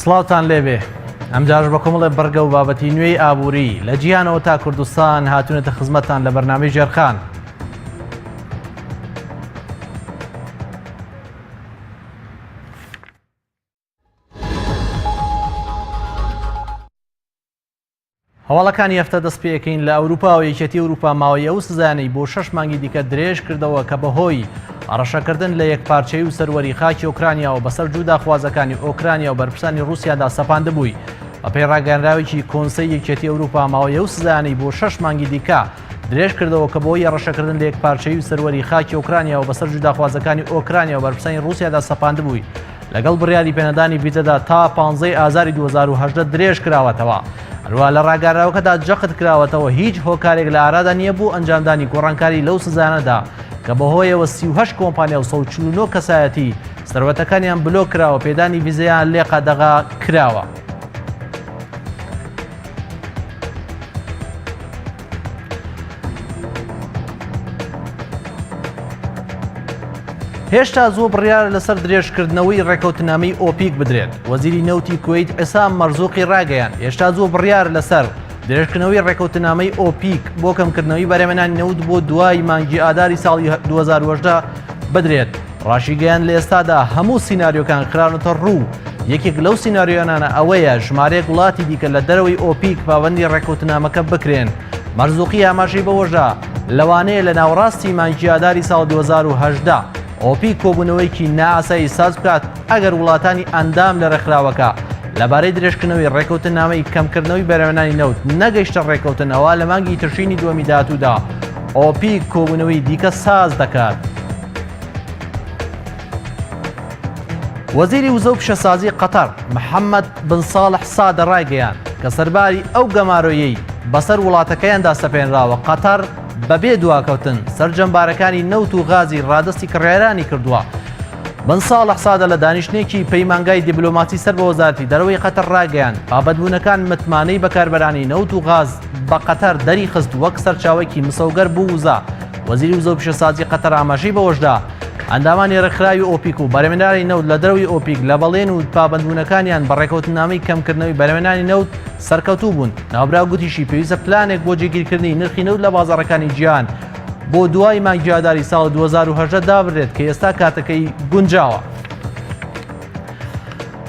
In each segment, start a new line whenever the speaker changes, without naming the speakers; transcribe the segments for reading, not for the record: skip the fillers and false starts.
سڵاوتان لێبێ ئەمجار بە کۆمەڵێ بەرگە و بابەتی نوێی ئابووری لە جیهانەوە تا کوردستان هاتوونەتە خزمەتتان لە بەرنامەی ژێرخان. هەواڵەکانی هەفتە دەست پێەکەین لە ئەوروپا و یەکێتی ئەوروپا ماوەی ئەو سزانەی بۆ 6 مانگی دیکە درێژ کردەوە کە بەهۆی ئەڕەشەکردن لە یەکپارچەی و سەروەری خاکی ئۆکرانیا و بەسەر جووداخوازەکانی ئۆکرانیا و بەرپرسانی رووسیادا سەپاندبووی. بەپێی ڕاگەیاندراوێکی کۆنسەی یەکێتی ئەوروپا ماوەی ئەو سزانەی بۆ 6 مانگی دیکە درێژ کردەوە کە بۆی ئەڕەشەکردن لە یەکپارچەی و سەروەری خاکی ئۆکرانیا و بەسەر جووداخوازەکانی ئۆکرانیا و بەرپرسانی رووسیادا سەپاندبووی. لەگەڵ بڕیاری پێنەدانی ڤیزەدا تا 15 ئازاری 2018 درێژ کراوەتەوە. هەروە لە ڕاگەیاندراوەکەدا جەخت کراوەتەوە هیچ هۆکارێک لە ئارادا نییە بوو ئەنجامدانی گۆڕانکاری لەو سزانەدا کە بەهۆیەوە 38 کۆمپانیا و 149 کەسایەتی سەرەوەتەکانیان بلۆ کراوە پێدانی ڤیزەیان لێ قەدەغا کراوە. هێشتا زۆر بڕیار لەسەر درێژکردنەوەی ڕێکەوتنامەی ئۆپیک بدرێت. وەزیری نەوتی کوێیت عیسام مەرزوقی ڕاگەیاند هێشتا زۆر بڕیار لەسەر درێژکردنەوەی ڕێکەوتنامەی ئۆپیک بۆ کەمکردنەوەی بەرهەمهێنانی نەوت بۆ دوای مانگی ئاداری ساڵی 2018 بدرێت. ڕاشیگەیان لە ئێستادا هەموو سیناریۆکان خراونەتە ڕوو. یەکێک لەو سیناریۆیانە ئەوەیە ژمارەیەک وڵاتی دیکە لە دەرەوەی ئۆپیک پابەندی ڕێکەوتنامەکە بکرێن. مەرزوقی ئاماژەی بەوەژە لەوانەیە لە ناوەڕاستی مانگی ئاداری ساڵ 2018 ئۆپیک کۆبوونەوەیکی نائاسایی ساز بکات ئەگەر وڵاتانی ئەندام لە ڕێکخراوەکە لەبارەی درێژکردنەوەی ڕێکەوتنامەی کەمکردنەوەی بەرهەمهێنانی نەوت نەگەیشتە ڕێکەوتنەوە لە مانگی تشرینی دووەمی داهاتوودا ئۆپیک کۆبوونەوەی دیکە ساز دەکات. وەزیری وزە و پیشەسازی قەتەر محەممەد بن ساڵح سادە ڕایگەیاند کە سەرباری ئەو گەمارۆیەی بەسەر وڵاتەکەیاندا سەپێنراوە قەتەر بەبێ دواکەوتن سەرجەمبارەکانی نەوت و غازی ڕادستی کڕێرانی کردووە. بن ساڵح سادە لە دانیشتێکی پەیمانگای دیبلۆماسی سەر بە وەزارەتی دەرەوەی قەتەر ڕاگەیاند بابەتبوونەکان متمانەی بەکاربەرانی نەوت و غاز بە قەتەر دەری خست وەک سەرچاوێکی مسەوگەر بوو وزە. وەزیری وزە و پیشەسازی قەتەر ئاماژەی بەوەشدا ئەندامانی ڕێکخراوی ئۆپیک و بەرهەمهێنانی نەوت لە دەرەوەی ئۆپیک لە بەڵێن و پابەندبوونەکانیان بە ڕێکەوتنامەی کەمکردنەوەی بەرهەمهێنانی نەوت سەرکەوتوو بوون. ناوبرا گوتیشی پێویستە پلانێک بۆ جێگیرکردنی نرخی نەوت لە بازاڕەکانی جیهان بۆ دوای مانگی ئاداری ساڵ 2018 دابڕێت کە ئێستا کاتەکەی گونجاوە.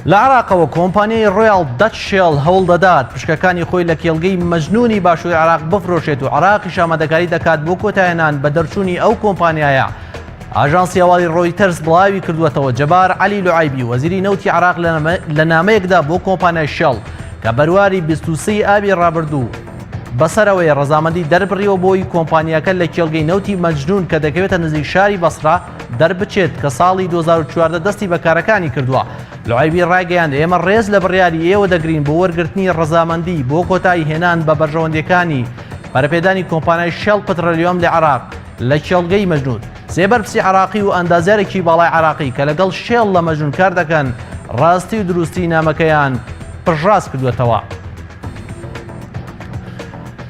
لە عێراقەوە کۆمپانیای ڕۆیاڵ دەچ شێڵ هەوڵ دەدات پشکەکانی خۆی لە کێڵگەی مەجنونی باشووری عێراق بفرۆشێت و عێراقیش ئامادەکاری دەکات بۆ کۆتایهێنان بە دەرچوونی ئەو کۆمپانیایە. ئاژانسی هەواڵی ڕۆیتەرز بڵاوی کردووەتەوە جەبار عەلی لوعایبی وەزیری نەوتی عێراق لە نامەیەکدا بۆ کۆمپانیای شێڵ کە بەرواری 23 ئابی ڕابردوو بەسەرەوەی ڕەزامەندی دەربڕیەوە بۆی کۆمپانیاکە لە کێڵگەی نەوتی مەجنون کە دەکەوێتە نزیک شاری بەسرا دەربچێت کە ساڵی 2014 دەستی بەکارەکانی کردووە. لوعایبی ڕاگەیاند ئێمە ڕێز لە بڕیاری ئێوە دەگرین بۆ وەرگرتنی ڕەزامەندی بۆ کۆتایی هێنان بە بەرژەوەندەکانی بەرەپێدانی کۆمپانیای شێڵ پەترۆلیۆم لە عێراق لە کێڵگەی مەجنون. سێبەرپرسی عێراقی و ئەندازیارێکی باڵای عێراقی کە لەگەڵ شێڵ لە مەجنون کار دەکەن ڕاستی و دروستی نامەکەیان پژڕاست کردوێتەوە.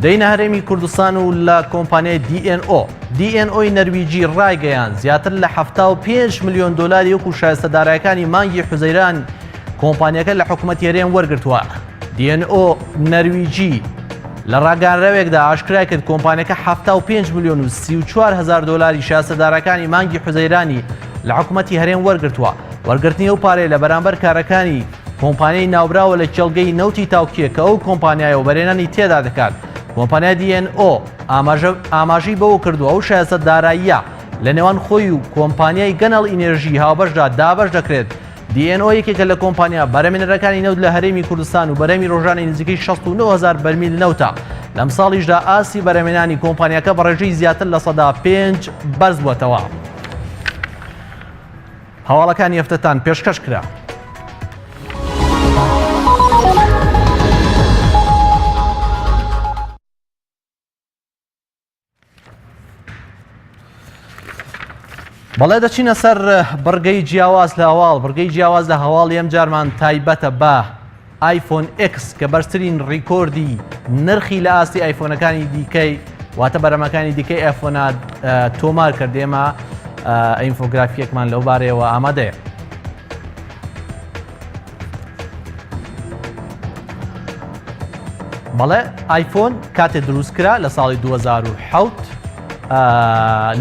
دەینە هەرێمی کوردستان و لە کۆمپانیای DNOی نەرویجی ڕایگەیاند زیاتر لە 75 ملیۆن دۆلاری وەکو شایستەدارایەکانی مانگی حوزەیران کۆمپانیەکە لە حکوومەتی هەرێم وەرگرتووە. DNO نەرویجی لە ڕاگەیاندراوێکدا ئاشکرا کرد کۆمپانیەکە 75 ملیۆن و 34 هزار دۆلاری شایستەدارەکانی مانگی حوزەیرانی لە حکوومەتی هەرێم وەرگرتووە. وەرگرتنی ئەو پارەی لە بەرامبەر کارەکانی کۆمپانیای ناوبراوە لە کێڵگەی نەوتی تاوکیە کە ئەو کۆمپانیایە و بەرهێنانی تێدا دەکات. کۆمپانیای DNO ئاماژەی بەوە کردووە ئەو شایستەداراییە لە نێوان خۆی و کۆمپانیای گەنەڵ ئینێرژی هاوبەشدا دابەش دەکرێت. DNO یەکێکە لە کۆمپانیا بەرهەمهێنەرەکانی نەوت لە هەرێمی کوردستان و بەرهەمی ڕۆژانەی نزیکەی 69,000 بەرمیل نەوتە. لەم ساڵیشدا ئاسی بەرهەمهێنانی کۆمپانیاکە بە ڕێژەی زیاتر لە 5% بەرز بووەتەوە. هەواڵەکانی هەفتەتان پێشکەش کرا. بەڵێ دەچینە سەر بڕگەی جیاواز لە هەواڵ. بڕگەی جیاواز لە هەواڵ ئەم جارمان تایبەتە بە آیفۆن X کە بەرزترین ڕیکۆردی نرخی لە ئاستی ئایفۆنەکانی دیکەی واتە بەرەمەکانی دیکەی ئایفۆنە تۆمار کردێمە ئینفۆگرافیەکمان لەو بارەیەوە ئامادەیە. بەڵێ ئایفۆن کاتێ دروستکرا لە ساڵی 2007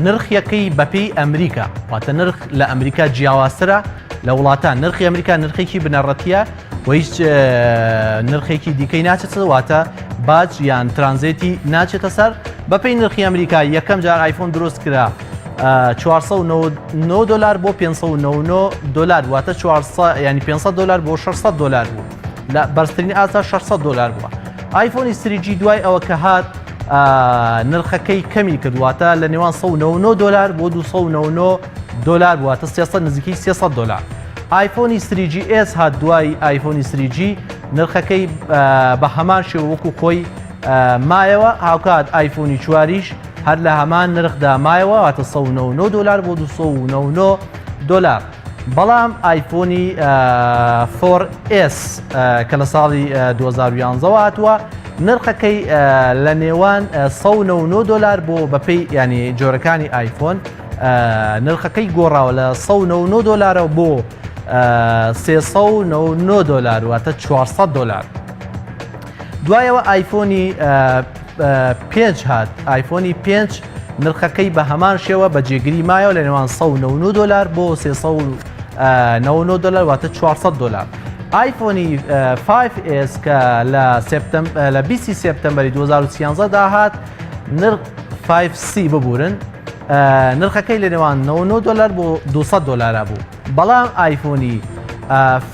نرخیەکەی بەپێی ئەمریکا واتە نرخ لە ئەمریکا جیاوازترە لە وڵاتان نرخی ئەمریکا نرخێکی بنەڕەتیە و هیچ نرخێکی دیکەی ناچێتە واتە باج یان ترانزیتی ناچێتە سەر بەپێی نرخی ئەمریکا یەکەم جار ئایفۆن دروست کرا 499 دلار بۆ 599 دلار واتە 400 ینی 500 دلار بۆ 600 دلار بوو لە بەرزترین ئاستا 600 دلار بووە. ئایفۆنی 3G دوای ئەوە کە هات نرخەکەی کەمی کردواتە لە نێوان 199 دلار بۆ 299 دلار بوواتە 300 نزیکەی 300 دلار. ئایفۆنی 3GS هات دوای ئایفۆنی 3G نرخەکەی بە هەمان شێوە وەکو خۆی مایەوە هاوکات ئایفۆنی 4یش هەر لە هەمان نرخدا مایەوە واتە 199 دلار بۆ 299 دلار. بەڵام ئایفۆنی 4S کە لە ساڵی 2011 هاتووە نرخەکەی لە نێوان 199 دلار بۆ بەپێی ینی جۆرەکانی ئایفۆن نرخەکەی گۆڕاوە لە 199 دلارە بۆ 399 دلار واتە 400 دلار. دوایەوە ئایفۆنی 5 هات ئایفۆنی 5 نرخەکەی بە هەمان شێوە بە جێگیری مایەوە لە نێوان 199 دلار بۆ 399 دلار واتە 400 دلار. ئایفۆنی 5S کە لە 20 سپتەمبەری 2013 داهات نرخ 5C ببورن نرخەکەی لە نێوان 99 دلار بۆ 200 دلار بوو. بەڵام ئایفۆنی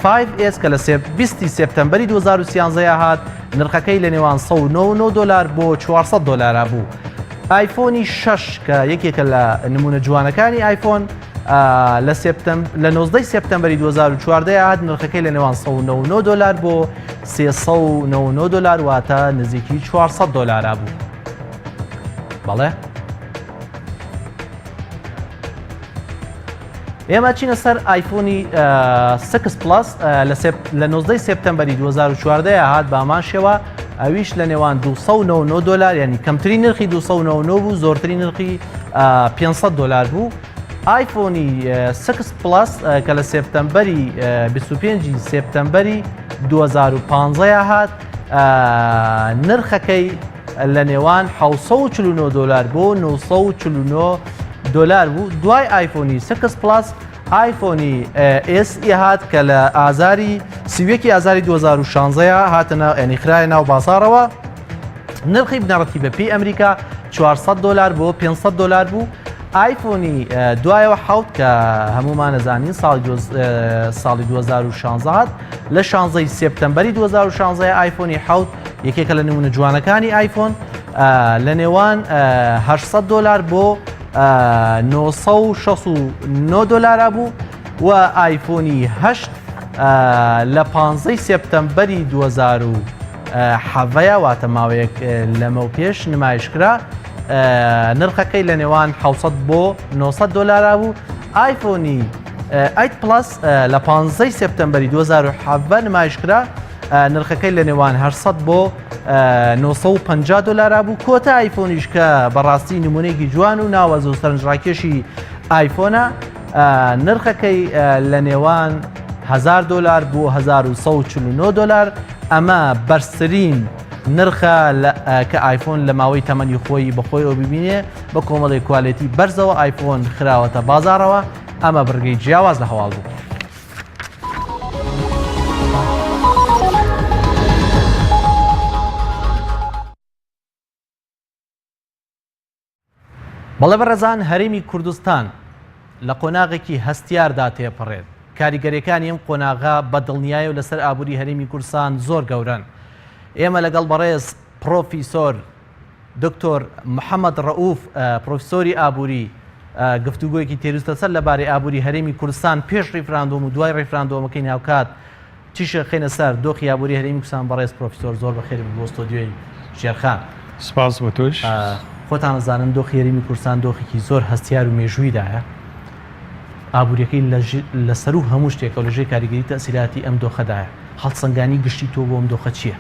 5S کە لە 20 سپتەمبەری 2013 هات نرخەکەی لە نێوان 199 دلار بۆ 400 دلار بوو. ئایفۆنی 6 کە یەکێکە لە نمونە جوانەکانی ئایفۆن لە 19 سپتەمبەری 2014 هات نرخەکەی لە نێوان 199 دلار بۆ 399 دلار واتە نزیکی 400 دلار بوو. بەڵێ ئێمە چینە سەر ئایفۆنی 6 پلاس لە 19 سپتەمبەری 2014 هات بامان شێوە ئەویش لە نێوان 299 دلار ینی کەمترین نرخی 299 بوو زۆرترین نرخی 500 دلار بوو. ئایفۆنی 6 پلاس کە لە سپتەمبەری 25 سپتەمبەری 2015 هات نرخەکەی لە نێوان 749 دلار بۆ 949 دلار بوو. دوای ئایفۆنی 6 پلاس ئایفۆنی SE هات کە لە ئازاری 31 ئازاری 2016 هاتنە ینی خرایە ناو بازارەوە نرخی بنەڕەتی بەپێی ئەمریکا 400 دلار بۆ 500 دلار بوو. ئایفۆنی دوایەوە حوت کە هەمومان نەزانین ساڵی 2016 هات لە 16 سپتەمبەری 2016 ئایفۆنی حوت یەکێکە لە نمونە جوانەکانی ئایفۆن لە نێوان 800 دلار بۆ 969 دلار بوو. و ئایفۆنی 8 لە 15 سپتەمبەری 2017 واتە ماوەیەک لەمە و پێش نمایشکرا نرخەکەی لە نێوان 600 بۆ 900 دلار بوو. ئایفۆنی 8 پلاس لە 15 سپتەمبەری 2017 نمایشکرا نرخەکەی لە نێوان 800 بۆ 950 دلار بوو. کۆتا ئایفۆنیش کە بەڕاستی نمونەیەکی جوان و ناوەز و سەرنجڕاکێشی ئایفۆنە نرخەکەی لە نێوان 1000 دلار بۆ 1149 دلار. ئەمە بەرزترین نرخە کە ئایفۆن لە ماوەی تەمەنی خۆی بەخۆی ئەو ببینێ بە کۆمەڵی کوالێتی بەرزەوە ئایفۆن خراوەتە بازارەوە. ئەمە بڕگەی جیاواز لە هەواڵ بوو. بەڵێ بەڕێزان هەرێمی کوردستان لە قۆناغێکی هەستیاردا تێپەڕێت. کاریگەریەکانی ئەم قۆناغا بە دڵنیایە و لەسەر ئابووری هەرێمی کوردستان زۆر گەورەن. ئێمە لەگەڵ بەڕێز پرۆفیسۆر دکتۆر محەممەد ڕەئوف پرۆفسۆری ئابووری گفتوگویەکی تێروستە سەر لەبارەی ئابووری هەرێمی کوردستان پێش ڕیفراندۆم و دوای ڕیفراندۆمەکەی ناوکات چیشە خێنە سەر دۆخی ئابووری هەرێمی کوردستان. بەڕێز پرۆفیسۆر زۆر بەخێر بۆ ستۆدیۆی شێرخان.
سپاس بۆ تۆش.
خۆتان نەزانن دۆخی هەرێمی کوردستان دۆخێکی زۆر هەستیار و مێژوویدایە. ئابوووریەکەی لەسەر و هەموو شتێکە و لەژێ کاریگەری تەسیراتی ئەم دۆخەدایە. هەڵسەنگانی گشتی تۆ بۆ ئەم دۆخە چییە؟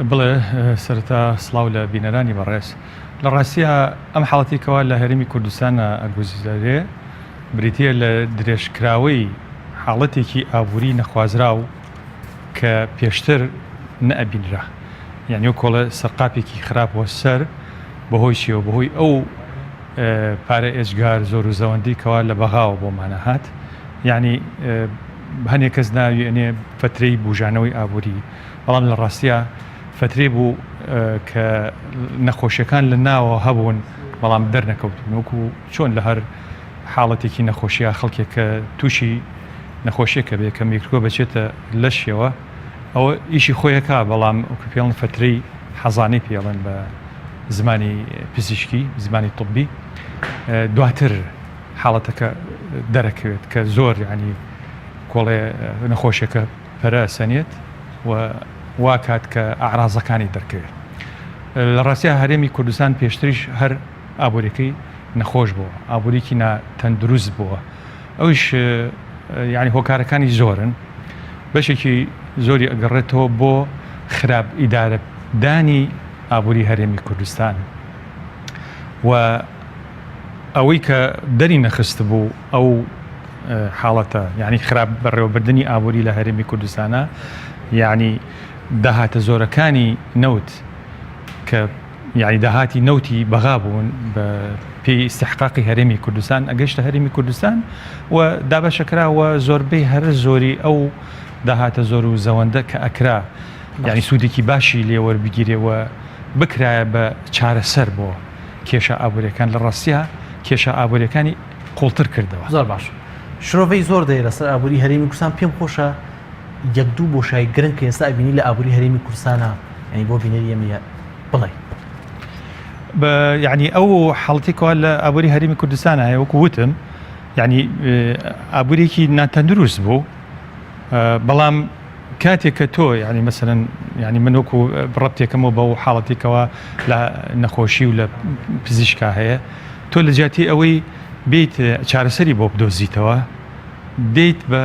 بڵێ سەرەتا سڵاو لە بینەرانی بەڕێز. لە ڕاستیە ئەم حاڵەتێکەوە لە هەرێمی کوردستانە ئەگوزارێ بریتە لە درێژکراوەی حاڵەتێکی ئابووری نەخوازرا و کە پێشتر نەئەبینرا. یعنی و کۆڵە سەرقاپێکی خراپەوە سەر بەهۆی چیەوە بەهۆی ئەو پارە ئێجگار زۆر و زەوەندی کەوا لە بەغاوە بۆمانە هات یعنی هەنێک کەس ناوی ئەنێ فترەی بوژانەوەی ئابووری بەڵام لە ڕاستیە فترێ بوو کە نەخۆشیەکان لە ناوە هەبوون بەڵام دەرنەکەوتون وەکو چۆن لە هەر حاڵەتێکی نەخۆشیە خەڵکێک کە تووشی نەخۆشیەکە بێ کە میکرۆ بچێتە لەشیەوە ئەوە ئیشی خۆیەکە بەڵام ئەوکە پێڵن فترەی حەزانەی پێڵێن بە زمانی پزیشکی زمانی طبی دواتر حاڵەتەکە دەرەکەوێت کە زۆر ینی کۆڵێ نەخۆشیەکە پەرە سەنێت و وا کات کە ئاعرازەکانی دەرکەوێت لە ڕاستیە هەرێمی کوردستان پێشتریش هەر ئابوووریەکەی نەخۆش بووە ئابوووریکی ناتەندروست بووە ئەوش ینی هۆکارەکانی زۆرن بەشێکی زۆری ئەگەڕێتەوە بۆ خراپ ئیدارەدانی ئابووری هەرێمی کوردستان و ئەوەی کە دەری نەخست بوو ئەو حاڵەتە یعنی خراپ بەڕێوەبردننی ئابووری لە هەرێمی کوردستانە یعنی داهاتە زۆرەکانی نەوت کە یعنی داهاتی نەوتی بەغا بوون بە پێی استحقاقی هەرێمی کوردستان ئەگەشتە هەرێمی کوردستان و دابەشەکراوە زۆربەی هەر زۆری ئەو داهاتە زۆر و زەوەندە کە ئەکرا یعنی سوودێکی باشی لێوەربگیرێەوە بکرایە بە چارەسەر بۆ کێشە ئابوووریەکان لە ڕاستیە کێشە ئابوووریەکانی قوڵتر کردەوە
زۆر باش شرۆڤەی زۆر دەیە لەسەر ئابووری هەرێمی کوردستان پێم خۆشە یەک دوو بۆشایی گرنگ کە ئێستا ئەبینی لە ئابووری هەرێمی کوردستانە ینی بۆ بینەری ئەمە بڵێ
یعنی ئەو حاڵەتێکەوە لە ئابووری هەرێمی کوردستانە هەیە وەکو وتم یعنی ئابووریەکی ناتەندروست بوو بەڵام کاتێک کە تۆ ینی مەسەرەن ینی من وەکو ڕەبتێکەمەوە بەو حاڵەتێکەوە لە نەخۆشی و لە پزیشکا هەیە تۆ لە جیاتی ئەوەی بیت چارەسەری بۆ بدۆزیتەوە دەیت بە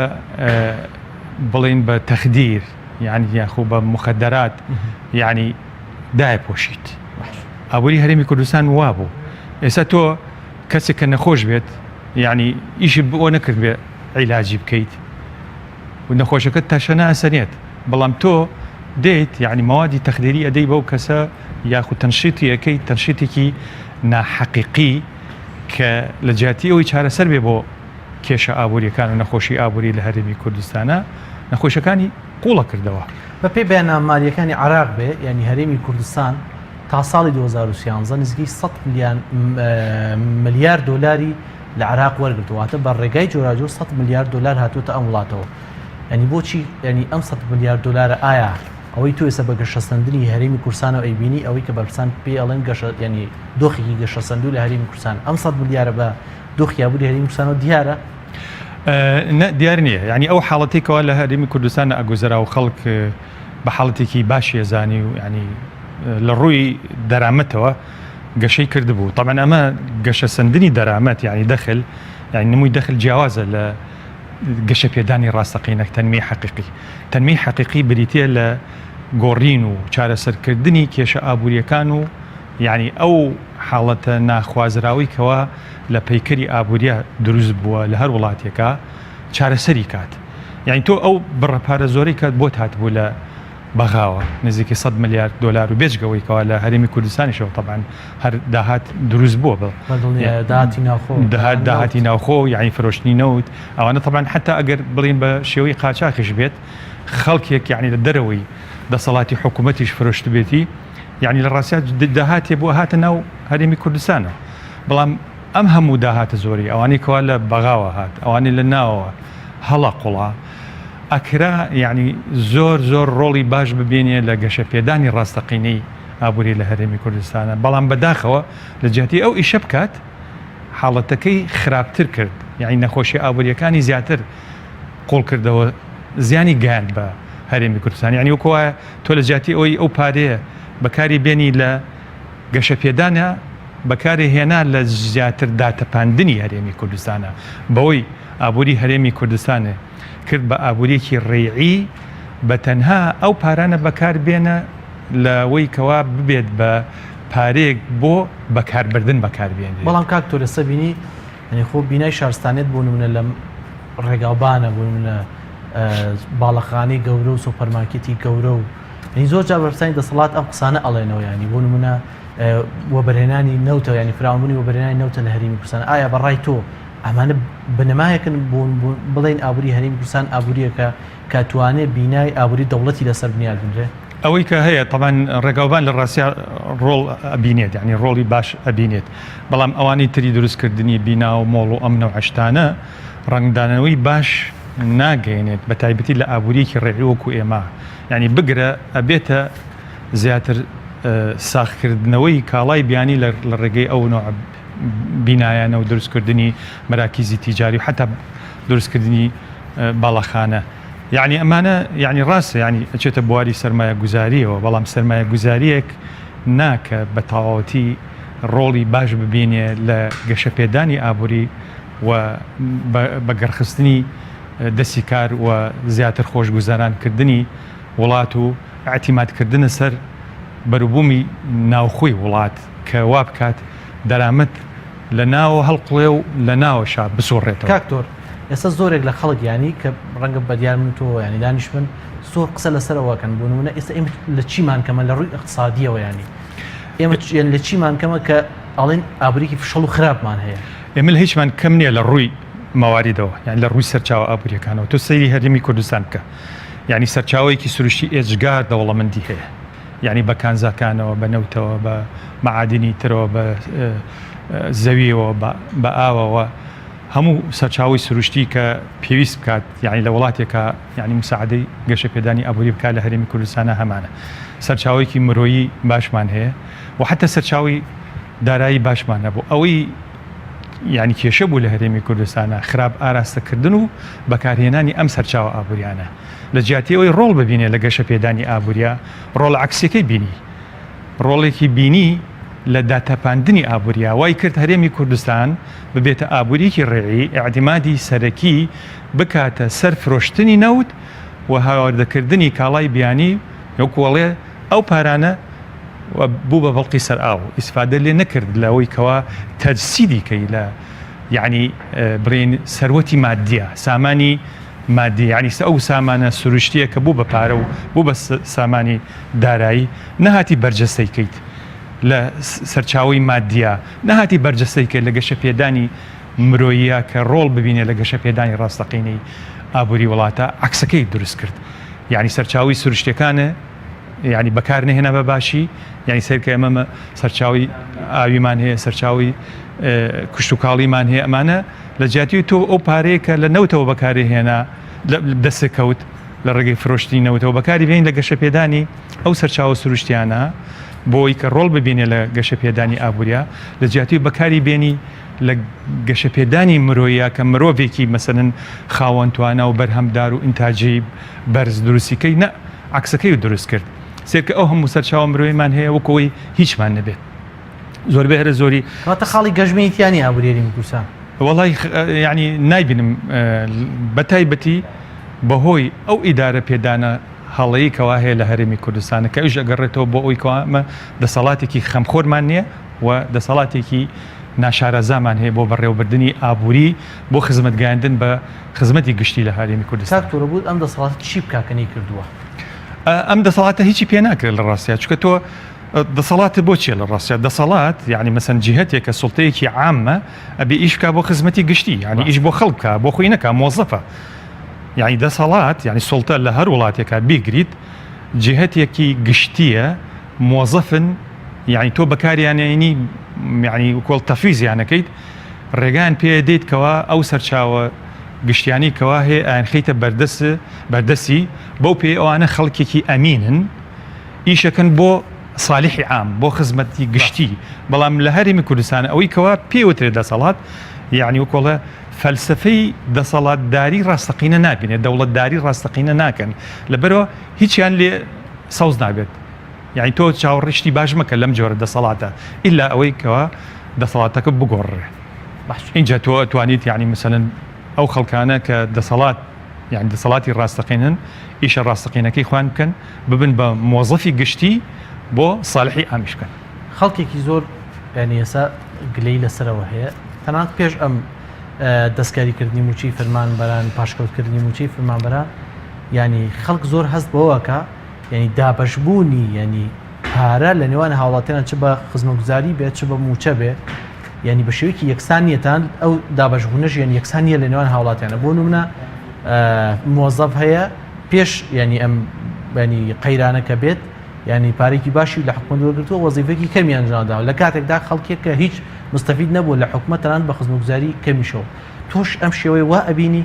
بڵێن بە تەخدیر یعنی یاخۆ بە مخدرات یعنی دایپۆشیت ئابووری هەرێمی کوردستان وا بوو ئێستا تۆ کەسێک کە نەخۆش بێت یعنی ئیشی بۆ نەکرد بێ عیلاجی بکەیت و نەخۆشەکەت تاشە ناسەنێت بەڵام تۆ دێیت یعنی مەوادی تەخدیری ئەدەی بەو کەسە یاخود تەنشیتی ئەەکەی تەنشیتێکی ناحەقیقی کە لە جیاتی ئەوەی چارەسەر بێ بۆ کێشە ئابوووریەکان و نەخۆشی ئابووری لە هەرێمی کوردستانە نەخۆشەکانی قوڵە کردەوە
بە پێی بەیاننامەماریەکانی عراق بێ ینی هەرێمی کوردستان تا ساڵی 2013 نزیکی 100 ملیار دلاری لە عراق وەرگرتواتە بە ڕێگای جۆراجۆر 100 ملیار دلار هاتووەتە ئەم وڵاتەوە ینی بۆچی ینی ئەم 100 ملیار دلارە ئایا ئەوەی تو ئێستا بە گەشەسەندنی هەرێمی کوردستانەوە ئەیبینی ئەوەی کە بەرپرسان پێ ئەڵێن ینی دۆخێکی گەشەسەندوو لە هەرێمی کوردستان ئەم 100 ملیارە بە دۆخی ئابووری هەرێمی کوردستانەوە دیارە
دیار نییە ینی ئەو حاڵەتێکەوە لە هەرێمی کوردستان ئەگوزرا و خەڵک بە حاڵەتێکی باشی ێزانی و ینی لە ڕووی دەرامەتەوە گەشەی کردبوو طبعا ئەمە گەشەسەندنی دەرامەت یعنی دەخل یعنی نمووی دەخل جیاوازە لە گەشە پێدانی ڕاستەقینەک تەنمی حەقیقی بریتە لە گۆڕین و چارەسەرکردنی کێشە ئابوووریەکان و یعنی ئەو حاڵەتە ناخوازراوی کەوا لە پەیکەری ئابووریە دروست بووە لە هەر وڵاتێکە چارەسەری کات یعنی تۆ ئەو بڕەپارە زۆری کات بۆ هاتبوو لە بەغاوە نزیکی 100 ملیار دلار و بێجگەوەیکەوە لە هەرێمی کوردستانیشەوە طبعا هەر داهات دروست بووە بڵ داهاتی ناوخۆ یعنی فرۆشتنی نەوت ئەوانە طبعا حتا ئەگەر بڵین بە شێوەی قاچاقیش بێت خەڵکێک یعنی لە دەرەوەی دەسەڵاتی حکوومەتیش فرۆشت بێتی یعنی لە ڕاستیات داهاتێ بۆ هاتە ناو هەرێمی کوردستانە بەڵام ئەم هەموو داهاتە زۆری ئەوانەی کەوا لە بەغاوە هات ئەوانەی لە ناوەوە هەڵا قوڵا ئەکرا یعنی زۆر ڕۆڵی باش ببینێ لە گەشە پێدانی ڕاستەقینەی ئابووری لە هەرێمی کوردستانە بەڵام بەداخەوە لە جیاتی ئەو ئیشە بکات حاڵەتەکەی خراپتر کرد یعنی نەخۆشی ئابوووریەکانی زیاتر قوڵ کردەوە زیانی گیان بە هەرێمی کوردستان یعنی وەکوە تۆ لە جیاتی ئەوی ئەو پارەیە بەکاری بێنی لە گەشە پێدانە بەکاری هێنا لە زیاتر داتەپاندنی هەرێمی کوردستانە بەوەی ئابووری هەرێمی کوردستانە کرد بە ئابوووریەکی ڕێعی بە تەنها ئەو پارانە بەکار بێنە لەوەی کەوا ببێت بە پارێک بۆ بەکاربردن بەکاربێنێت
بەڵام کاک تۆ لەسە بینی خۆ بینای شارستانێت بوون منە لە ڕێگاوبانە بوون منە باڵەخانەی گەورە و سۆپەرمارکێتی گەورە و ینی زۆر جا بەرپرسانی دەسەڵات ئەم قسانە ئەڵێنەوە ینی بۆ نمونە وەبەرهێنانی نەوتە ینی فراوانبوونی وەبەرهێنانی نەوتە لە هەرێمی کوردستان ئایا بەڕای تۆ ئەمانە بنەمایەکن بڵێن ئابووری هەرێمی کوردستان ئابووریەکە کە توانێت بینای ئابووری دەوڵەتی لەسەر بنیاد بنرێ
ئەوەی کە هەیە طبعاً ڕێگاوبان لە ڕاستیا ڕۆڵ ئەبینێت یعنی ڕۆڵی باش ئەبینێت بەڵام ئەوانەی تری دروستکردنی بینا و مۆڵ و ئەم نەو عشتانە ڕنگدانەوەی باش ناگەێنێت بە تایبەتی لە ئابووریەکی ڕێژی وەکو ئێمە یعنی بگرە ئەبێتە زیاتر ساختکردنەوەی کاڵای بیانی لە ڕێگەی ئەو نوع بینایانە و دروستکردنی مەراکیزی تیجاری و حتا دروستکردنی باڵەخانە یعنی ئەمانە یعنی ڕاستە یعنی ئەچێتە بواری سەرمایە گوزاریەوە بەڵام سەرمایە گوزاریەک ناکە بە تەواوەتی ڕۆڵی باش ببینێ لە گەشەپێدانی ئابووری و بەگەڕخستنی دەستی کار و زیاتر خۆشگوزارانکردنی وڵات و ئاعتیمادکردنە سەر بەروبوومی ناوخۆی وڵات کە وا بکات دەرامەت لە ناوە هەڵقڵێ و لە ناوەشا بسۆڕێتەوە.
کاکتۆر ئێستا زۆرێک لە خەڵک ینی کە ڕەنگە بەدیار من تۆ ینی دانیش من زۆر قسە لەسەرەوەکەن بۆ نمونە ئێستا ئێمە لە چیمان کەمە لە ڕووی اقتصادیەوە ینی ئێمە لە چیمان کەمە کە ئەڵێن ئابووریکی فشەڵ و خراپمان هەیە
ئێمە لە هیچمان کەم نییە لە ڕووی مەواریدەوە یعنی لە ڕووی سەرچاوە ئابووریەکانەوە تۆ سەیری هەرێمی کوردستان بکە یعنی سەرچاوەیەکی سروشتی ئێجگار دەوڵەمەندی هەیە یعنی بە کانزاکانەوە بە نەوتەوە بە مەعادنی ترەوە بە زەویەوە بە ئاوەوە هەموو سەرچاوی سروشتی کە پێویست بکات یعنی لە وڵاتێکە یعنی مساعدەی گەشەپێدانی ئابووری بکات لە هەرێمی کوردستانە هەمانە سەرچاوێکی مرۆیی باشمان هەیە و حتا سەرچاوی دارایی باشمان هەبوو ئەوەی یعنی کێشە بوو لە هەرێمی کوردستانە خراپ ئاراستەکردن و بەکارهێنانی ئەم سەرچاوە ئابووریانە لە جیاتیەوەی ڕۆڵ ببینێ لە گەشەپێدانی ئابووریا ڕۆڵ عکسەکەی بینی ڕۆڵێکی بینی لە داتەپاندنی ئابووریا وای کرد هەرێمی کوردستان ببێتە ئابووریکی ڕێعی ئاعتیمادی سەرەکی بکاتە سەر فرۆشتنی نەوت و هاوردەکردنی کاڵای بیانی وەکوڵێ ئەو پارانە بوو بە بەڵقی سەر ئاو ئیسفادە لێ نەکرد لەوەی کەوا تەجسیدی کەی لە یعنی بڕین سەروەتی مادیە سامانی مادی یعنی ئەو سامانە سروشتیە کە بوو بە پارە و بوو بە سامانی دارایی نەهاتی بەرجەستەی کەیت لە سەرچاوی مادیە نەهاتی بەرجەستەی کە لە گەشەپێدانی مرۆیە کە ڕۆڵ ببینێ لە گەشەپێدانی ڕاستەقینەی ئابووری وڵاتە عکسەکەی دروست کرد یعنی سەرچاوی سروشتەکانە یعنی بەکار نهێنا بە باشی یعنی سەرکە ئەمە سەرچاوی ئاویمان هەیە سەرچاوی کشتتوکاڵیمان هەیە ئەمانە لە جیاتی تۆ ئەو پارەیە کە لە نەوتەوە بەکاری هێنا دەسەکەوت لە ڕێگەی فرۆشتی نەوتەوە بەکاری بێن لە گەشەپێدانی ئەو سەرچاوە سروشتیانە بۆی کە ڕۆڵ ببینێ لە گەشەپێدانی ئابووریا لە جیاتی بەکاری بێنی لە گەشەپێدانی مرۆیە کە مرۆڤێکی مەسەرەن خاوەنتوانە و بەرهەمدار و ئینتاجی بەرز دروستیکەی نە عکسەکەی دروست کرد سێرکە ئەو هەموو سەرچاوە مرۆیمان هەیە وەکەوەی هیچمان نەبێت زۆر بەهرە زۆری
واتە خاڵی گەژمەیتیانی ئابووری کوردستان
وڵی ینی نایبینم بە تایبەتی بەهۆی ئەو ئیدارە پێدانە هەڵەیە کەوا هەیە لە هەرێمی کوردستانە کە ئەوش ئەگەڕێتەوە بۆ ئەوی کەوامە دەسەڵاتێکی خەمخۆرمان نییە و دەسەڵاتێکی ناشارەزامان هەیە بۆ بەڕێوەبردننی ئابووری بۆ خزمەتگەاندن بە خزمەتی گشتی لە هەرێمی کوردستان
تۆرە بوو ئەم دەسەڵات چی بکاکەنی کردووە
ئەم دەسەڵاتە هیچی پێ ناکرد لە ڕاستیا چکە تۆ دەسەڵاتە بۆچیە لە ڕاستیا دەسەڵات یعنی مەسەن جیهەتێکە سوڵتەیەکی عامە ئەبێ ئیش بکا بۆ خزمەتی گشتی یعنی ئیش بۆ خەڵکە بۆ خۆی نەکە مۆزەفە یعنی دەسەڵات یعنی سوڵتە لە هەر وڵاتێکە بیگریت جیهەتێکی گشتیە مۆزەفن یعنی تۆ بەکاریانێنی یعنی کۆڵ تەفیزیانەکەیت ڕێگان پێ دێتکەوە ئەو سەرچاوە گشتیانی کەوا هەیە ئاینخیتە بەردەسی بەو پێ ئەوانە خەڵکێکی ئەمینن ئیشەکەن بۆ صالحی عام بۆ خزمەتی گشتی بەڵام لە هەرێمی کوردستانە ئەوەی کەوا پێوترێت دەسەڵات یعنی وکۆڵە فەلسفەی دەسەڵاتداری ڕاستەقینە نابینێت دەوڵەتداری ڕاستەقینە ناکەن لەبەرەوە هیچیان لێ سەوز نابێت یعنی تۆ چاوەڕیشتی باش مەکە لەم جۆرە دەسەڵاتە ئیلا ئەوەی کەوا دەسەڵاتەکە بگۆڕێ اینجا تۆ توانیت یعنی مثلەن ئەو خەڵکانە کە دەسەڵات یعنی دەسەڵاتی ڕاستەقینن ئیشە ڕاستەقینەکەی خوان بکەن ببن بە مۆزەفی گشتی بۆ صالحی ئامیش بکەن
خەڵکێکی زۆر یعنی ئێستا گلەی لەسەرەوە هەیە تەنانەت پێش ئەم دەستکاریکردنی موچی فەرمانبەران پاشکەوتکردنی موچی فەرمانبەران ینی خەڵک زۆر هەست بەوەکە ینی دابەشبوونی ینی پارە لە نێوان هاوڵاتیان چ بە خزمەتگوزاری بێت چ بە موچە بێ ینی بە شێوەیەکی یەکسانیەتان ئەو دابەشبوونەش ینی یەکسانیە لە نێوان هاوڵاتیانە بۆ نمونە مۆزەف هەیە پێش ینی ئەم ینی قەیرانەکە بێت ینی پارێکی باشی لە حکومەت وەرگرتووە وەزیفەیەکی کەمیان ژانداوە لە کاتێکدا خەڵکێک کە هیچ مستەفید نەبوو لە حکومەت تەنان بە خزمەتگوزاری کەمیشەوە تۆش ئەم شێوەی وا ئەبینی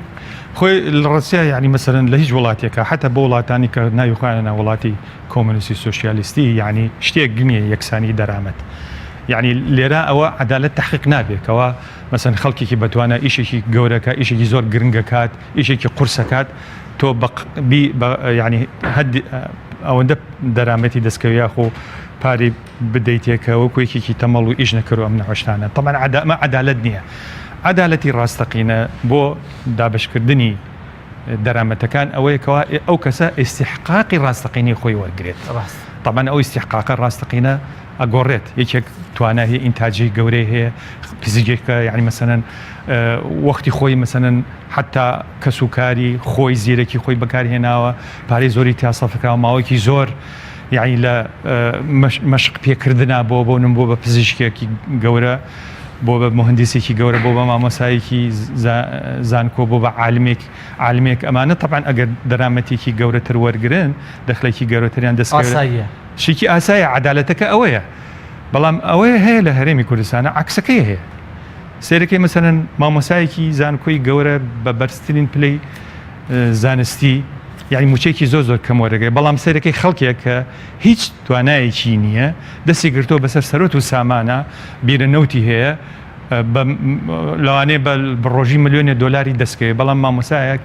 خۆی لە ڕەسیا یعنی مەسەرەن لە هیچ وڵاتێکە حتا بۆ وڵاتانی کە ناویخوانە وڵاتی کۆمونیستی سۆسیالیستی یعنی شتێک گنیە یەکسانی دەرامەت یعنی لێرە ئەوە عەدالەت تەحقیق نابێتەوە مەسەن خەڵکێکی بەتوانە ئیشێکی گەورەکە ئیشێکی زۆر گرنگە کات ئیشێکی قورسەکات تۆ ینی ئەوەندە دەرامەتی دەستکەویا خۆ پارێ بدەیتێکەوە کوێکێکی تەمەڵ و ئیش نەکەڕ ئەم نەوەشتانە طبعا عەدالەت نییە عەدالەتی ڕاستەقینە بۆ دابشکردنی دەرامەتەکان ئەوەیەکەوە ئەو کەسە ئیستیحقاقی ڕاستەقینی خۆی وەرگێت طبعا ئەو ئیستیحقاقە ڕاستەقینە ئەگۆڕێت یەکێک توانە هەیە ئینتاجی گەورەی هەیە فیزیکێکە یعنی مەسەنەن وەختی خۆی مەسەنەن حتا کەسوکاری خۆی زیرەکی خۆی بەکارهێناوە پارەی زۆری تیاسەفکراوە ماوەیەکی زۆر یعنی لە مەشق پێکردنا بۆ نم بۆ بە پزیشکێکی گەورە بۆ بە مهندسێکی گەورە بۆ بە مامۆسایەکی زانکۆ بۆ بە عالمێک ئەمانە طبعا ئەگەر دەرامەتێکی گەورەتر وەرگرن دەخلێکی گەورەتریان دەستکەوێت شێکی ئاسایە عەدالەتەکە ئەوەیە بەڵام ئەوەیە هەیە لە هەرێمی کوردستانە عەکسەکەی هەیە سێرەکەی مەسەرەن مامۆسایەکی زانکۆی گەورە بە بەرزترین پلەی زانستی یعنی موچێکی زۆر کەم وەرەگەی بەڵام سێرەکەی خەڵکێک کە هیچ توانایەکی نییە دەستی گرتۆ بەسەر سەرۆت و سامانە بیرە نەوتی هەیە لەوانەیە بە ڕۆژی ملیۆنی دۆلاری دەستکەوێت بەڵام مامۆسایەک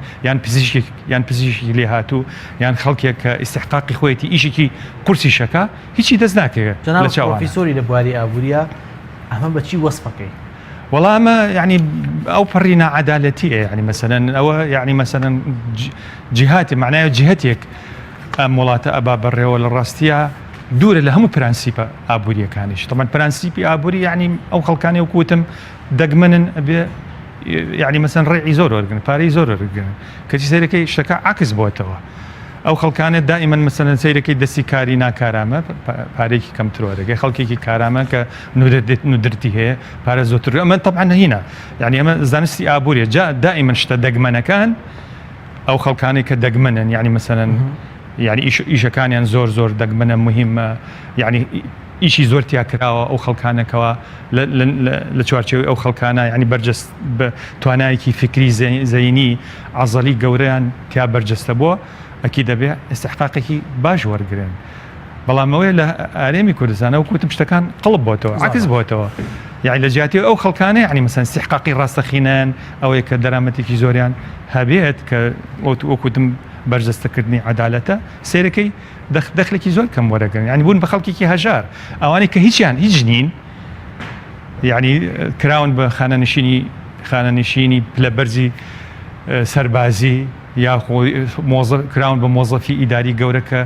یان پزیشکی لێ هاتوو یان خەڵکێک کە ئیستیحقاقی خۆیەتی ئیشێکی قورسی شەکە هیچی دەست ناکەوێت
لە چاوان پرۆفیسۆری لە بواری ئابووریە ئەمە بەچی وەسفەکەی
وەڵامە یعنی ئەو پەڕی نەعەدالەتیە یعنی مەسەلەن ئەوە یعنی مەسەلەن جیهاتی معنایە جیهەتێک ئەم وڵاتە ئەبا بەڕێوە لە ڕاستیە دوورە لە هەموو پرەنسیپە ئابووریەکانیش طبعا پرەنسیپی ئابووری یعنی ئەو خەڵکانی وەکوتم دەگمەنن ئەبێ یعنی مەسەن ڕێعی زۆر وەرگن پارەی زۆر وەرگن کەچی سەیرەکەی شەکە عکس بۆتەوە ئەو خەڵکانێت دائیمەن مەسەلەن سەیرەکەی دەستی کاری ناکارامە پارێکی کەمتر وەرەگەی خەڵکێکی کارامە کە نودرتی هەیە پارە زۆرتر ئەمە طبعا هینە یعنی ئەمە زانستی ئابووریە جا دائیمەن شتە دەگمەنەکان ئەو خەڵکانی کە دەگمەنن یعنی مەسەلەن یعنی ئیشەکانیان زۆر دەگمەنە مهمە یعنی ئیشی زۆر تیا کراوە ئەو خەڵکانەکەەوە لە چوارچێوەی ئەو خەڵکانە ینی بەرجەست بە توانایەکی فکری زەینی عەزەلی گەورەیان تیا بەرجەستە بووە ئەکی دەبێ ئیستیحقاقێکی باش وەرگرن بەڵام ئەوەیە لە ئارێمی کوردستانە وەکوتم شتەکان قڵب بۆتەوە عکس بۆتەوە یعنی لە جیاتی ئەو خەڵکانە یعنی مەسەن ئیستیحقاقی ڕاستەخینەن ئەوەیە کە دەرامەتێکی زۆریان هەبێت کە وەکوتم بەرجەستەکردنی عەدالەتە سێرەکەی دەخلێکی زۆر کەم وەرەگرن یعنی بوون بە خەڵکێکی هەژار ئەوانەی کە هیچ نین یعنی کراون بە خانەنشینی پلەبەرزی سەربازی یاخۆی کراون بە مۆزەفی ئیداری گەورە کە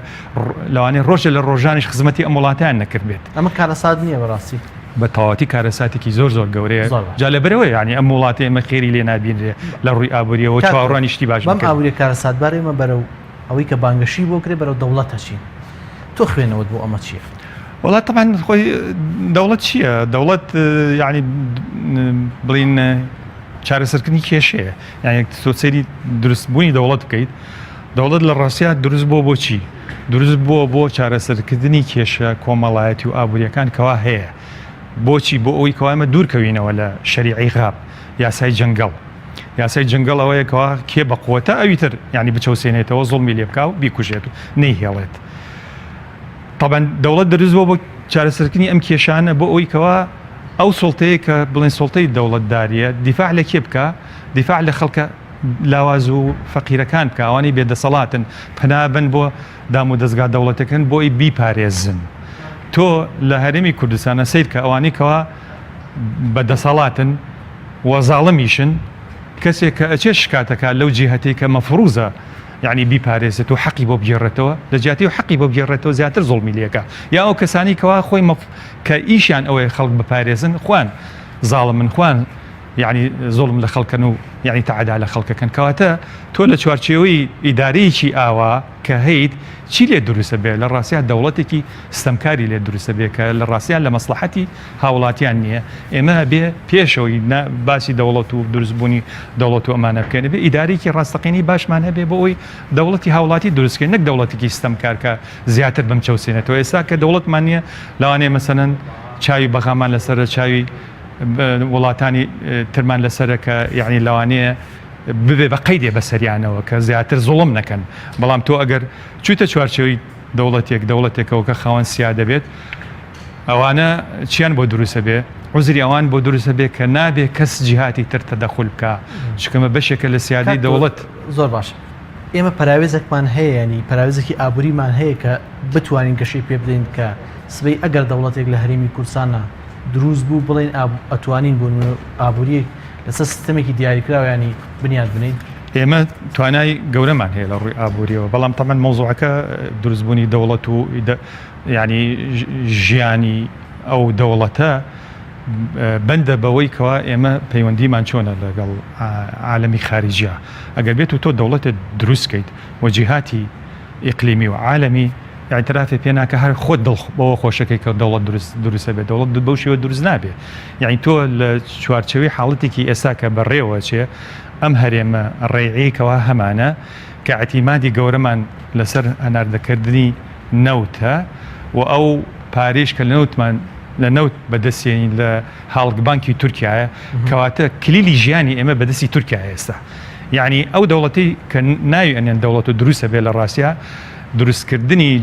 لەوانەیە ڕۆژە لە ڕۆژانیش خزمەتی ئەم وڵاتیان نەکردبێت
ئەمە کارەسات نییە بەڕاستی
بە تەواوەتی کارەساتێکی زۆر گەورەیە جا لەبەرەوەی یعنی ئەم وڵاتی ئەمە خێری لێ نابینرێ لە ڕووی ئابووریەوە چاوەڕوانی شتی باش
بەم ئابووری کارەساتبار ئێمە بەرەو ئەوەی کە بانگەشی بۆ کرێ بەرەو دەوڵەت هەچین تۆ خوێنەوەت بۆ ئەمە چییە؟
وڵات طبعا خۆی دەوڵەت چییە؟ دەوڵەت یعنی بڵین چارەسەرکردنی کێشەیە یعنی تۆ سەیری دروستبوونی دەوڵەت بکەیت دەوڵەت لە ڕاستیات دروست بۆ بۆچی؟ دروست بۆ چارەسەرکردنی کێشە کۆمەڵایەتی و ئابووریەکان کەوا هەیە بۆچی بۆ ئەوی کەوامە دوورکەوینەوە لە شەریعی غاب یاسای جەنگەڵ ئەوەیە کەوا کێ بەقوتە ئەویتر یعنی بچەوسێنێتەوە زوڵمی لێ بکاو بیکوژێت و نەیهێڵێت طبعا دەوڵەت دروست بۆ چارەسەرکردنی ئەم کێشانە بۆ ئەوی کەوا ئەو سڵتەیە کە بڵێن سڵتەی دەوڵەتداریە دیفاع لە کێ بکە دیفاع لە خەڵکە لاواز و فەقیرەکان بکە ئەوانەی بێدەسەڵاتن پەنابن بۆ دام و دەستگا دەوڵەتەکەن بۆی بیپارێزن تۆ لە هەرێمی کوردستانە سیر کە ئەوانەی کەوا بەدەسەڵاتن وەزاڵەمیشن کەسێک کە ئەچێ شکاتەکە لەو جیهەتەی کە مەفروزە یعنی بیپارێزێت و حەقی بۆ بگێڕێتەوە لە جیاتی و حەقی بۆ بگێڕێتەوە زیاتر زوڵمی لێکە یا ئەو کەسانی کەوا خۆی کە ئیشیان ئەوەیە خەڵک بپارێزن خوان زاڵم من خوان يعني زۆڵم لە خەڵکن و یعنی تەعادا لە خەڵکەکەن کەواتە تۆ لە چوارچێوەی ئیدارەیەکی ئاوا کە هەیت چی لێ دروستە بێ لە ڕاستیان دەوڵەتێکی ستەمکاری لێ دروستە بێ کە لە ڕاستیان لە مەسلحەتی هاوڵاتیان نییە ئێمە بێ پێشەوەی باسی دەوڵەت و دروستبوونی دەوڵەت و ئەمانە بکەن بێ ئیدارێکی ڕاستەقینی باشمان هەبێ بۆ ئەوی دەوڵەتی هاوڵاتی دروستکەین نەک دەوڵەتێکی ستەمکار کە زیاتر بم چەوسێنێتەوە ئێستا کە دەوڵەتمان نییە لەوانەیە مەسەلەن چاوی بەغامان لەسەر چاوی وڵاتانی ترمان لەسەرە کە یعنی لەوانەیە ببێ بە قەیدێ بەسەریانەوە کە زیاتر زوڵم نەکەن بەڵام تۆ ئەگەر چوتە چوارچەوەی دەوڵەتێکەوە کە خاوەن سیا دەبێت ئەوانە چیان بۆ دروستە بێ عوزری ئەوان بۆ دروستە بێ کە نابێ کەس جیهاتی تر تەدەخول بکە چکەمە بەشێکە لە سیادی دەوڵەت
زۆر باشە ئێمە پراوێزێکمان هەیە ینی پراوێزێکی ئابووریمان هەیە کە بتوانین گەشەی پێ بدەین کە سبەی ئەگەر دەوڵەتێک لە هەرێمی کوردستانە دروست بوو بڵێن ئەتوانین بوون ئابووری لەسەر سیستەمێکی دیاریکراوە ینی بنیاد بنین
ئێمە توانای گەورەمان هەیە لە ڕووی ئابووریەوە بەڵام تەمەەن مۆزوعەکە دروستبوونی دەوڵەت و ینی ژیانی ئەو دەوڵەتە بەندە بەوەی کەوا ئێمە پەیوەندیمان چۆنە لەگەڵ عالەمی خارجیە ئەگەر بێت و تۆ دەوڵەتت دروستکەیت وەجیهاتی ئیقلیمی و عالەمی اعترافی پێ ناکە هەر خۆت بەوە خۆشەکەی کە دەوڵەت دروستە بێت دەوڵەت بەو شێوە دروست نابێت یعنی تۆ لە چوارچەوەی حاڵەتێکی ئێستا کە بەڕێوە چێ ئەم هەرێمە ڕێعەیەکەوە هەمانە کە ئەتیمادی گەورەمان لەسەر هەناردەکردنی نەوتە و ئەو پارێش کە لە نەوتمان لە نەوت بەدەستێنین لە هاڵگبانکی تورکایە کەواتە کلیلی ژیانی ئێمە بەدەستی تورکیا ئێستا یعنی ئەو دەوڵەتی کە ناوی ئەنێن دەوڵەت و دروستە بێ لە ڕاستیا دروستکردنی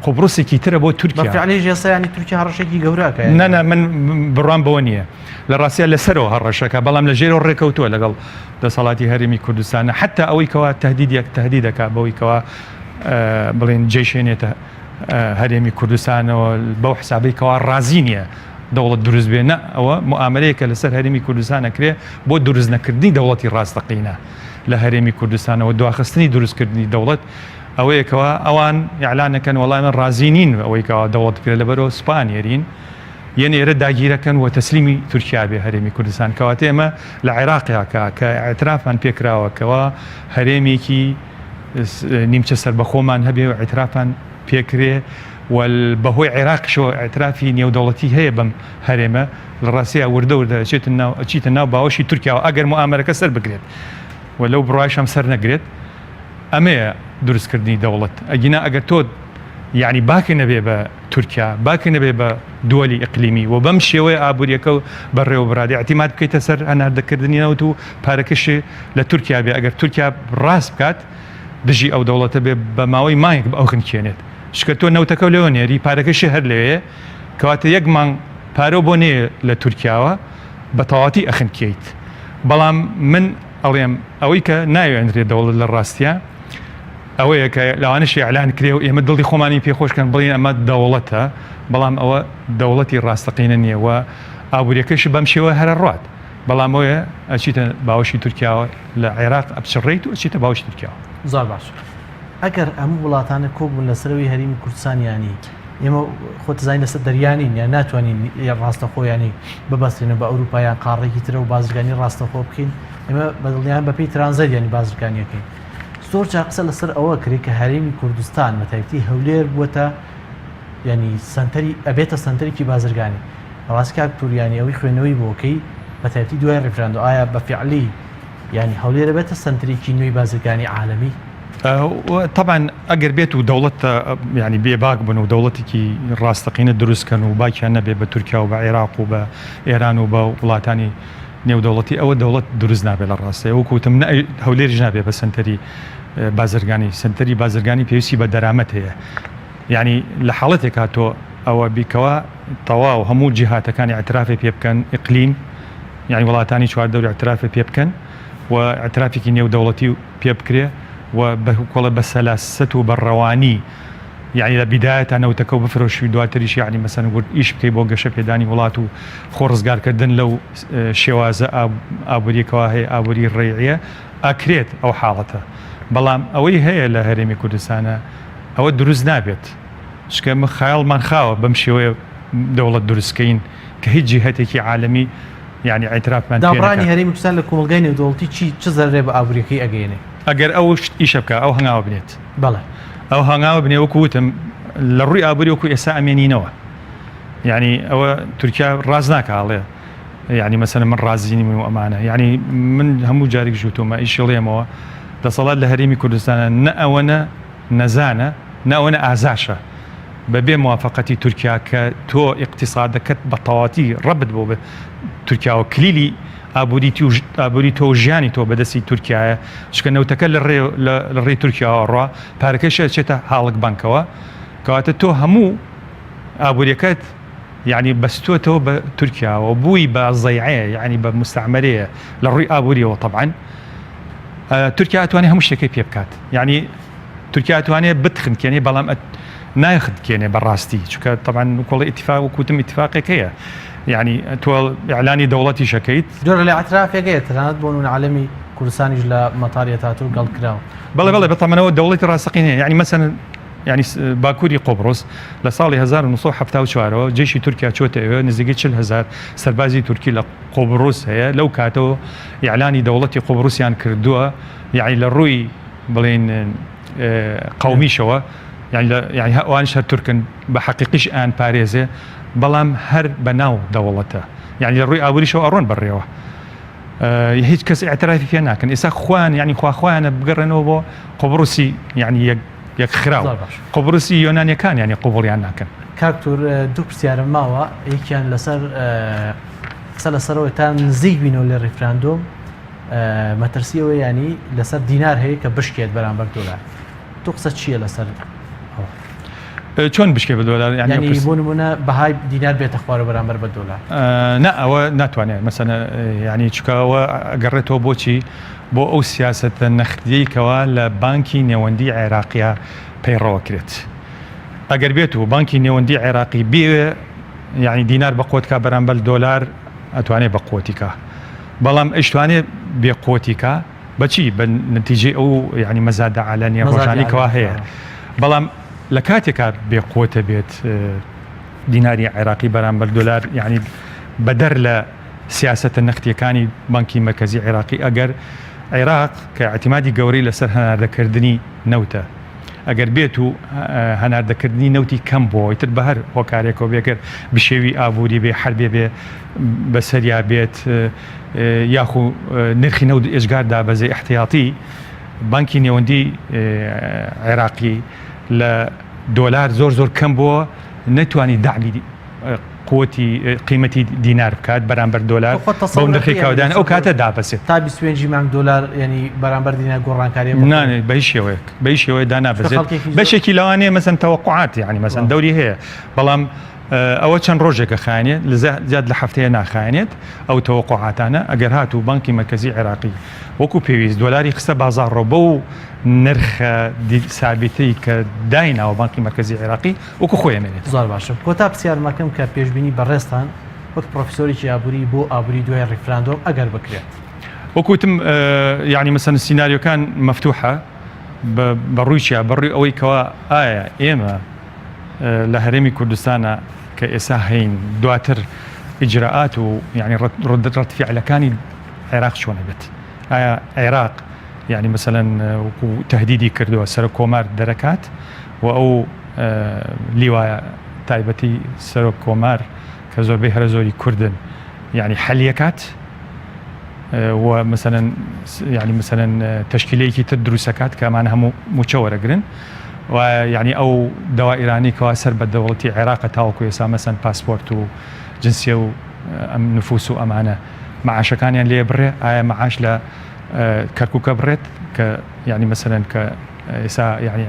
قوبڕوسێکی ترە بۆ تورکیا
بەفعلی ێستا ینی تورکیا هەڕەشێکی گەورەکە
نەنا من بڕوان بەوە نییە لە ڕاستیا لەسەرەوە هەڕەشەکە بەڵام لە ژێرەوە ڕێکەوتووە لەگەڵ دەسەڵاتی هەرێمی کوردستانە حتا ئەوەی کەوا تهدید دەکا بەوەی کەوا بڵێن جێشێنێتە هەرێمی کوردستانەوە بەو حسابەی کەوا ڕازی نییە دەوڵەت دروست بێنە ئەوە معاملەیەکە لەسەر هەرێمی کوردستانە کرێ بۆ دروست نەکردنی دەوڵەتی ڕاستەقینە لە هەرێمی کوردستانەوە دواخستنی دروستکردنی دەوڵەت ئەوەیەکەوە ئەوان یاعلانەکەن وەڵام ڕازی نین ئەوەی کەوا دەوڵەت کرێ لەبەرەوە سوپانیێرین یەن ئێرە داگیرەکەن و تەسلیمی تورکیا بێ هەرێمی کوردستان کەواتە ئێمە لە عێراقیاکە کە ئاعترافمان پێکراوەکەوە هەرێمێکی نیمچە سەربەخۆمان هەبێ و ئاعترافان پێکرێ بەهۆی عێراقشەوە ئاعترافی نێودەوڵەتی هەیە بەم هەرێمە لە ڕاستیە وردە ئەچیتە ناو باوەشی تورکیاوە ئەگەر موامەرەکە سەر بگرێت و لەو بڕایشم سەر نەگرێت ئەمەیە دروستکردنی دەوڵەت ئەگینا ئەگەر تۆ یعنی باکە نەبێ بە تورکیا باکە نەبێ بە دووەلی ئیقلیمی و بەم شێوەیە ئابوووریەکە و بەڕێوەبرادی ئەتیماد بکەیتە سەر هەناردەکردنی نەوت و پارەکەشێ لە تورکیا بێ ئەگەر تورکیا ڕاست بکات دژی ئەو دەوڵەتە بێ بە ماوەی مانگ ئەو خنکێنێت شکە تۆ نەوتەکە لەوە نێری پارەکەشی هەر لەوەیە کەواتە یەک مانگ پارە بۆ نێ لە تورکیاوە بە تەواتی ئەخنکێیت بەڵام من ئەڵێم ئەوەی کە ناوێنرێت دەوڵەت لە ڕاستیە ئەوەیە کە لەوانشی ئەعلان کرێ و ئێمە دڵی خۆمانی پێخۆشکەن بڵین ئەمە دەوڵەتە بەڵام ئەوە دەوڵەتی ڕاستەقینە نییە و ئابوووریەکەش بەم شێوە هەرە ڕات بەڵام ئەوەیە ئەچیتە باوەشی تورکیاوە لە عێراق ئەبچڕێیت و ئەچیتە باوەشی تورکیاوە
زۆر باش ئەگەر ئەموو وڵاتانە کۆبوون لەسەرەوەی هەرێمی کوردستانیانی ئێمە خۆتزانین لەسەر دەریانین یان ناتوانین ڕاستەخۆیانی ببەستێنە بە ئەوروپایان قاڕێکی ترە و بازرگانی ڕاستەخۆ بکەین ئێمە بەدڵنیان بەپی ترانزەت ینی بازرگانیەکەین زۆر جا قسە لەسەر ئەوە کرێت کە هەرێمی کوردستان بەتایبەتی هەولێر بووەتە ینی سنتەری ئەبێتە سنتەرێکی بازرگانی ڕاستی کاک تووریانی ئەوەی خوێنەوەی بۆکەی بەتایبەتی دوای ڕێفراندۆ ئایا بەفیعلی ینی هەولێرە بێتە سنتەرێکی نوێی بازرگانی عالەمی
طبعا ئەگەر بێت و دەوڵەت ینی بێباک بن و دەوڵەتێکی ڕاستەقینە دروستکەن و باکیان نەبێ بە تورکیا و بە عێراق و بە ئێران و بە وڵاتانی نێودەوڵەتی ئەوە دەوڵەت دروست نابێت لە ڕاستەیە وەکوتم هەولێریش نابێت بە سنتەری بازرگانی سنتەری بازرگانی پێویستی بە دەرامەت هەیە یعنی لە حاڵەتێکا تۆ ئەوە بیکەوە تەواو هەموو جیهاتەکانی ئاعترافی پێ بکەن ئیقلیم یعنی وڵاتانی چواردەوری ئاعترافی پێ بکەن و ئاعترافێکی نێودەوڵەتی پێ بکرێ و بەکۆڵە بە سەلاست و بەڕەوانی یعنی لە بیدایەتە نەوتەکە و بفرۆشی دواتریش یعنی مەسەن گورت ئیش بکەی بۆ گەشە پێدانی وڵات و خۆڕزگارکردن لەو شێوازە ئابووریەکەوە هەیە ئابووری ڕێعیە ئەکرێت ئەو حاڵەتە بەڵام ئەوەی هەیە لە هەرێمی کوردستانە ئەوە دروست نابێت شکە خەیاڵمان خاوە بەم شێوەیە دەوڵەت دروستکەین کە هیچ جیهەتێکی عالەمی يعني اعترافمان
دابڕانی هەرێمی کوردستان لە کۆمەلگای نێودەوڵەتی چ زەرێ بە ئابوووریەکەی ئەگەیەنێ
ئەگەر ئەو ئیشە بکە ئەو هەنگاوە بنێت
بەڵێ
ئەو هەنگاوە بنێ وەکو وتم لە ڕووی ئابووری وەکو ئێستا ئەمێنینەوە یعنی ئەوە تورکیا ڕاز ناکە هەڵێ يعني مثلا من رازيني من أمانة يعني من همو جارك جوتو ما إيش اللي موا دصلات لهريمي كردستان نأونا نزانة نأونا أعزاشة ببي موافقتي تركيا كتو اقتصادك بطواتي ربط بو تركيا وكليلي أبوري تو جاني تو بدسي تركيا شكنا وتكل للري تركيا ورا باركشة شتا حالك بانكوا كوات تو همو أبوريكات يعني بستوته بتركيا وبوي بضيعيه يعني بمستعمريه للري ابوريه طبعا تركيا تواني هم شيء بيبكات يعني تركيا تواني بتخن كيني بلام ناخذ كيني براستي شو طبعا كل اتفاق وكتم اتفاقك هي يعني تو اعلاني دولتي شكيت
دور الاعتراف يا رانت بونون عالمي كردستان جلا مطارياتاتو قال كراو
بلا طبعا هو دولتي راسقين يعني مثلا يعني باكوري قبرص لصالي 1974 جيش تركيا تشوتا نزيجي 40,000 سربازي تركي لقبرص هي لو كاتو اعلاني دولتي قبرص يعني كردوها يعني للروي بلين قومي شوا يعني وان شهر تركن بحقيقيش ان باريزه بلام هر بناو دولته يعني للروي اولي شو ارون بريوه هيك كس اعترافي فينا كان اسا اخوان يعني اخوان بقرنوا قبرصي يعني يكخراو قبرصي يوناني كان يعني قبريان كان
كاكتور دو برسيار ماوا يكان لسر سروتان زيبينو للريفراندوم مترسيو يعني لسر دينار هيك بشكيت برامبر دولار تقصد شيء لسر
شلون بشكي بالدولار
يعني يبون بهاي دينار بيت اخبار برامبر بالدولار
لا او ناتواني مثلا يعني شكاوا قريته بوشي بو او سياسه النخدي كوا بانكي نيوندي عراقيه بيروكريت اگر بيتو بانكي نيوندي عراقي بي يعني دينار بقوتك برامبر دولار اتواني بقوتك بلام اشتواني بقوتك بشي بالنتيجه او يعني مزاد علنيه روجاني كوا هي بلام لكاتك بقوته بيت ديناري عراقي برامبر دولار يعني بدر لسياسه النخدي كاني بانكي مركزي عراقي اگر عراق كاعتمادي قوري لسر هناردكردني نوتا اگر بيتو هناردكردني نوتي كم بو يتبهر وكاريكو بيكر بشوي ابوري بحربي بي بسريا بيت ياخو نرخي نود اشغار دا زي احتياطي بانكي نيوندي عراقي لدولار زور كم بو نتواني دعمي قوتي قيمتي دينار بكات برامبر دولار بوندخي كودان او كاتا دابسه
تابي سوينجي مع دولار يعني برامبر دينار قران كاري
ناني بيشي ويك دانا بزت بشكل لواني مثلا توقعات يعني مثلا دوري هي بلام اول كان روجك خانيه زاد لحفتين خانيت او توقعات انا اگر هاتو بنكي مركزي عراقي وكو بيويز دولاري خصه بازار ربو نرخ دي ثابتي كداين او بنكي مركزي عراقي وكو خويا منيت
زار باشا كوتا بسيار ماكم كبيجبيني برستان وقت بروفيسوري ابوري بو ابوري دوي ريفراندوم اگر بكريت
وكوتم يعني مثلا السيناريو كان مفتوحه برويشيا بري اوي كوا ايما لهرمي كردستان كإساهين دواتر إجراءات يعني ردة فعل كان العراق شلون بت عراق يعني مثلا تهديدي كردوا سرق كومار دركات أو لواء تايبتي سرق كومار كزور بهر زوري كردن يعني حليكات ومثلا يعني مثلا تشكيلية تدرسكات كمان هم مشاورة جرين ويعني او دواء ايراني كواسر بدولتي عراق تاوكو يسا مثلا باسبورت وجنسيه ونفوس وامانه معاش كان يعني لي بري معاش ل كركوك بريت ك يعني مثلا ك يسا يعني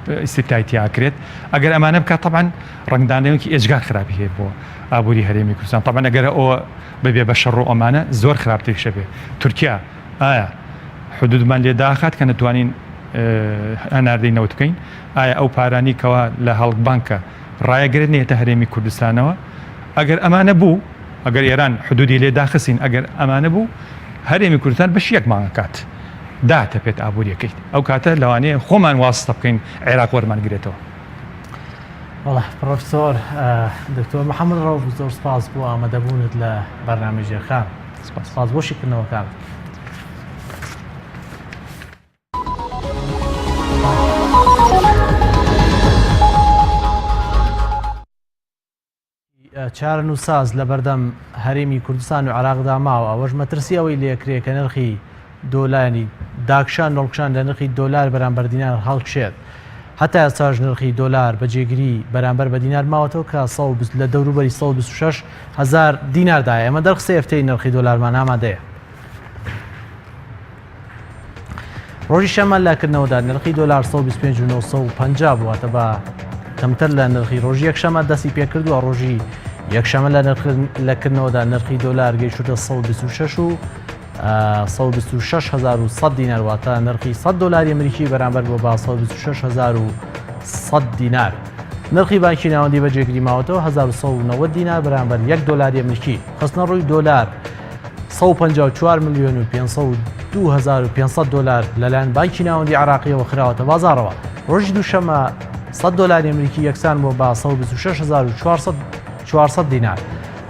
استبتايتي اكريت اگر امانه بك طبعا رنگدانه كي اجغار خرابي هي بو ابوري هريمي كردستان طبعا اگر او ببي بشر امانه زور خرابتي شبه تركيا حدود من لي داخات كانت توانين هناردي نوتكين او باراني كوا لهالك بانكا رايا جرني تهريمي كردستانوا اگر امانه بو اگر ايران حدودي لي داخسين اگر امانه بو هريمي كردستان باش يك مانكات داتا بيت ابوري كيت او كاتا لواني خومان واسطه بكين عراق ورمان جريتو
والله پرۆفسۆر دکتۆر محەممەد ڕەوف زۆر سپاس بۆ ئامادەبوونت لە بەرنامەژێرخان سپاس بۆ شیکردنەوەکان. چارە نووساز لە بەردەم هەرێمی کوردستان و عێراقدا ماوە ئەوەش مەترسی ئەوەی لێکرێ کە نرخی دۆلاری داکشان نۆڵکشان لە نرخی دۆلار بەرامبەر دینار هەڵکشێت. هەتا ئێستاش نرخی دۆلار بەجێگیری بەرامبەر بە دینار ماوەتەوە کە لە دەوروبەری 126,000 دیناردایە. ئەمە دەرخسێ هەفتەی نرخی دۆلارمان ئامادەیە. ڕۆژی شەمە لاکردنەوەدا نرخی دۆلار 125,950 بوواتە بە کەمتر لە نرخی ڕۆژی یەکشەمە دەستی پێکردووە. ڕۆژی یەکشەمە لەکردنەوەدا نرخی دۆلار گەیشتە 126,100 دینار واتە نرخی 100 دۆلاری ئەمریکی بەرامبەر بۆ با 126,100 دینار. نرخی بانکی ناوەندی بەجێگری ماوەتەوە 1,190 دینار بەرامبەر 1 دۆلاری ئەمریکی. خستنە ڕووی دۆلار 154,502,500 دۆلار لەلایەن بانکی ناوەندی عێراقیەوە خراوەتە بازاڕەوە. ڕۆژی دووشەمە 100 دۆلاری ئەمریکی یەکسان بۆ با 126,400 دینار.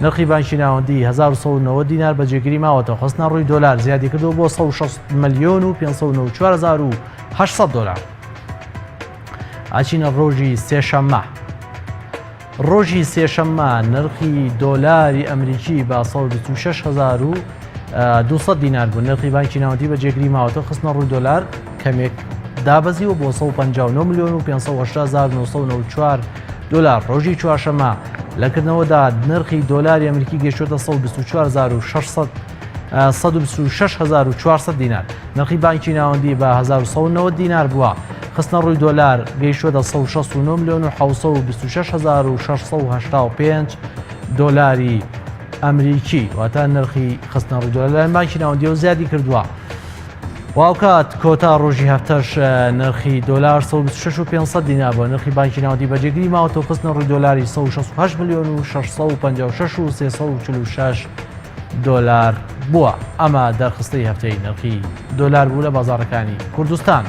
نرخی بانکی ناوەندی 1,190 دینار بەجێگری ماوەتەوە. خستنە ڕووی دۆلار زیادی کردەوە بۆ 160,594,800 دۆلار. ئاچینە ڕۆژی سێشەممە. ڕۆژی سێشەممە نرخی دۆلاری ئەمریکی با 126,200 دینار بوو. نرخی بانکی ناوەندی بەجێگری ماوەتەوە خستنە ڕووی دۆلار کەمێک دابەزیوە بۆ 159,584 دۆلار. ڕۆژی چوارشەمە لەکردنەوەدا نرخی دۆلاری ئەمریکی گەیشتووەتە 126,400 دینار. نرخی بانکی ناوەندی بە 1,190 دینار بووە. خستنە ڕووی دۆلار گەیشتووەتە 169,726,685 دۆلاری ئەمریکی واتە نرخی خستنە ڕووی دۆلار لەلایەن بانکی ناوەندیەوە زیادی کردووە. واوکات کۆتا ڕۆژی هەفتەش نرخی دۆلار 126,500 دینار بۆ. نرخی بانکی ناوەندی بەجێگری ماوەتەوە خستنە ڕووی دۆلاری 168,656,346 دۆلار بووە. ئەمە دەرخستەی هەفتەی نرخی دۆلار بوو لە بازاڕەکانی کوردستان.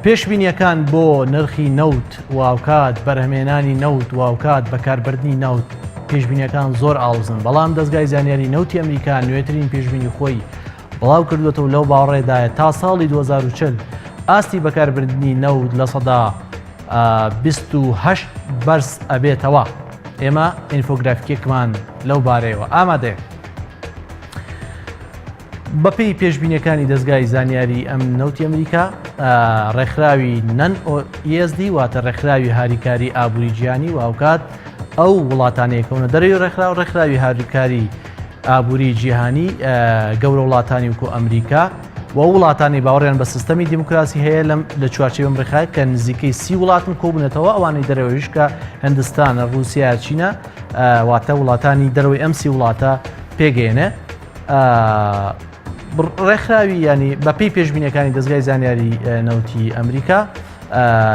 پێشبینیەکان بۆ نرخی نەوت واوکات بەرهەمێنانی نەوت واوکات بەکاربردنی نەوت پێشبینیەکان زۆر ئاڵزن. بەڵام دەستگای زانیاری نەوتی ئەمریکا نوێترین پێشبینی خۆی بڵاو کردوێتەوە لەو باوەڕێدایە تا ساڵی 2040 ئاستی بەکاربردنی نەوت لە سەدا 28 بەرز ئەبێتەوە. ئێمە ئینفۆگرافیکێکمان لەو بارەیەوە ئامادەیە. بەپێی پێشبینیەکانی دەستگای زانیاری ئەم نەوتی ئەمریکا ڕێکخراوی نەن ESD واتە ڕێکخراوی هاریکاری ئابووری گیانی واوکات ئەو وڵاتانەیەکەونە دەرەوەی ڕێکخراوی هاریکاری ئابووری جیهانی گەورە وڵاتانی وکو ئەمریکا و وڵاتانی باوەڕیان بە سیستەمی دیموکراسی هەیە لە چوارچێوەم ڕێکخراوی کە نزیکەی 30 وڵاتن کۆبوونەتەوە ئەوانەی دەرەوەیش کە هەندستانە رووسیا چینە واتە وڵاتانی دەرەوەی ئەم 30 وڵاتە پێگەێنێ. ڕێکخراوی ینی بەپێی پێشبینیەکانی دەستگای زانیاری نەوتی ئەمریکا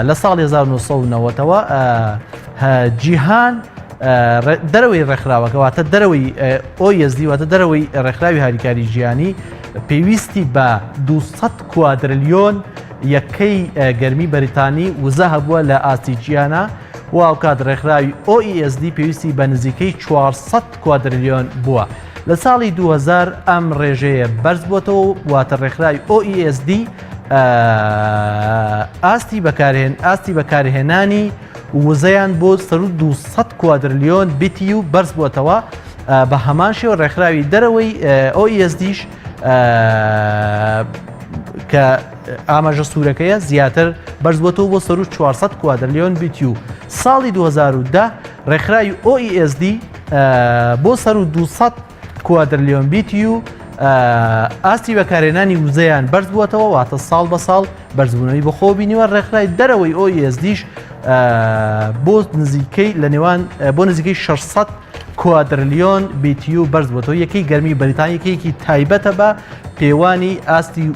لە ساڵی 1990ەوە جیهان دەرەوەی ڕێکخراوەکە واتە دەرەوەی ESD واتە دەرەوەی ڕێکخراوی هاریکاری ژیانی پێویستی بە 200 کوادریلیۆن یەکەی گەرمی بەریتانی وزە هەبووە لە ئاستی گیانە و ئەوکات ڕێکخراوی ESD پێویستی بە نزیکەی 400 کوادریلیۆن بووە. لە ساڵی 2000 ئەم ڕێژەیە بەرز بووەتەوە واتە ڕێکخراوی ESD ئاستی بەکارهێنانی وزەیان بۆ سەر 200 کوادریلیۆن BTU بەرز بووەتەوە. بە هەمان شێوە ڕێکخراوی دەرەوەی ESDش کە ئاماژە سوورەکەیە زیاتر بەرز بووەتەوە بۆ سەر 400 کوادریلیۆن BTU. ساڵی 2010 ڕێکخراوی ESD بۆ سەر 200 کوادریلیۆن BTU ئاستی بەکارهێنانی وزەیان بەرز بووەتەوە واتە ساڵ بە ساڵ بەرزبوونەوەی بەخۆ بینیوە. ڕێکخراوی دەرەوەی ESDش بۆ نزیکەی 600 کوادریلیۆن BTU بەرز بووەتەوە. یەکەی گەرمی بەریتانیەکەیەکی تایبەتە بە پێوانی ئاستی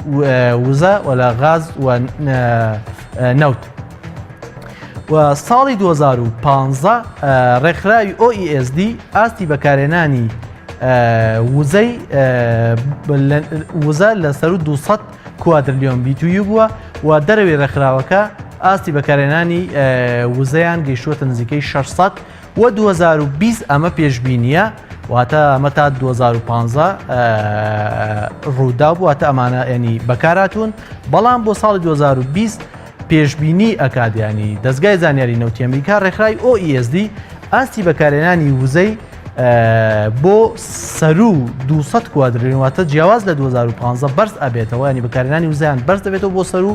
وزە و لە غاز و نەوت. و ساڵی 2015 ڕێکخراوی OECD ئاستی بەکارهێنانی وزە لە سەر 200 کوادریلیۆن بیتوی بووە و دەرەوەی ڕێکخراوەکە ئاستی بەکارهێنانی وزەیان گەیشتووەتە نزیکەی 600 و 2020 ئەمە پێشبینیە واتە ئەمە تا 2015 ڕوودا بوو واتە ئەمانە ینی بەکارهاتوون بەڵام بۆ ساڵی 2020 پێشبینی ئەکادیانی دەستگای زانیاری نەوتی ئەمریکا ڕێکخراوی OECD ئاستی بەکارهێنانی وزەی بۆ سەرو 200 کوادریلیۆن واتە جیاواز لە 2015 بەرز ئەبێتەوە ینی بەکارهێنانی وزەیان بەرز دەبێتەوە بۆ سەرو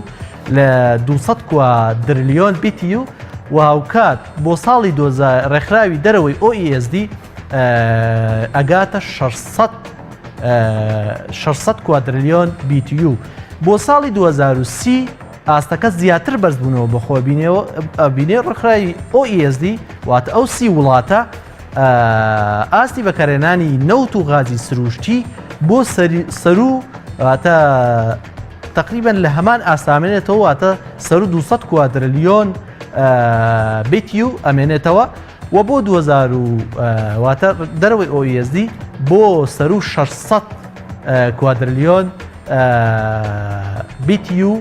لە 200 کوادریلیۆن بیتی و هاوکات بۆ ساڵی ڕێکخراوی دەرەوەی OECD ئەگاتە 600 کوادریلیۆن BTU بۆ ساڵی 2030 ئاستەکە زیاتر بەرز بوونەوە بەخۆ بینێ ڕێکخراوی OECD واتە ئەو 30 وڵاتە ئاستی بەکارهێنانی نەوت و غازی سروشتی بۆ سەرو واتە تقریبا لە هەمان ئاستامێنێتەوە واتە سەرو 200 کوادریلیۆن BTU ئەمێنێتەوە و بۆ 2000 واتە دەرەوەی OECD بۆ سەرو 600 کوادریلیۆن BTU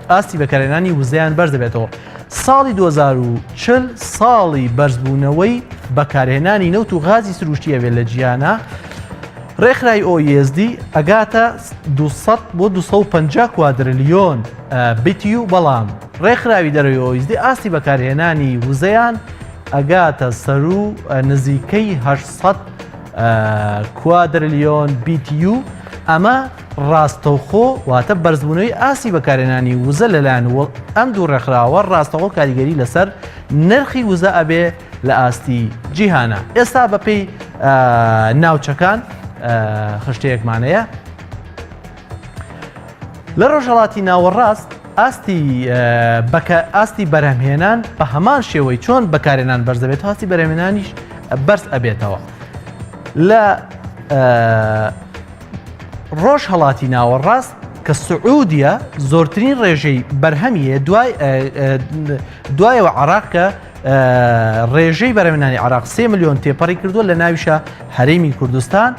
ئاستی بەکارهێنانی وزەیان بەرز دەبێتەوە. ساڵی 2040 ساڵی بەرزبوونەوەی بەکارهێنانی نەوت و غازی سروشتی ئەوێ لە جیانە ڕێکخراوی OECD ئەگاتە 200 بۆ 250 کوادریلیۆن BTU بەڵام ڕێکخراوی دەرەوەی OECD ئاستی بەکارهێنانی وزەیان ئەگاتە سەرو نزیکەی 800 کوادریلیۆن BTU ئەمە ڕاستەوخۆ واتە بەرزبوونەوەی ئاستی بەکارهێنانی وزە لەلایەن ئەم دوو ڕێکخراوە ڕاستەوخۆ کاریگەری لەسەر نرخی وزە ئەبێ لە ئاستی جیهانە. ئێستا بەپێی ناوچەکان خشتەیەکمانەیە لە ڕۆژهەڵاتی ناوەڕاست ئاستی بەرهەمهێنان بە هەمان شێوەی چۆن بەکارهێنان بەرز دەبێت ئاستی بەرهەمهێنانیش بەرز ئەبێتەوە. لە ڕۆژهەڵاتی ناوەڕاست کە سعودیە زۆرترین ڕێژەی بەرهەمیە دوایەوە عێراق کە ڕێژەی بەرهەمهێنانی عێراق 3 ملیۆن تێپەڕی کردووە لە ناویشە هەرێمی کوردستان.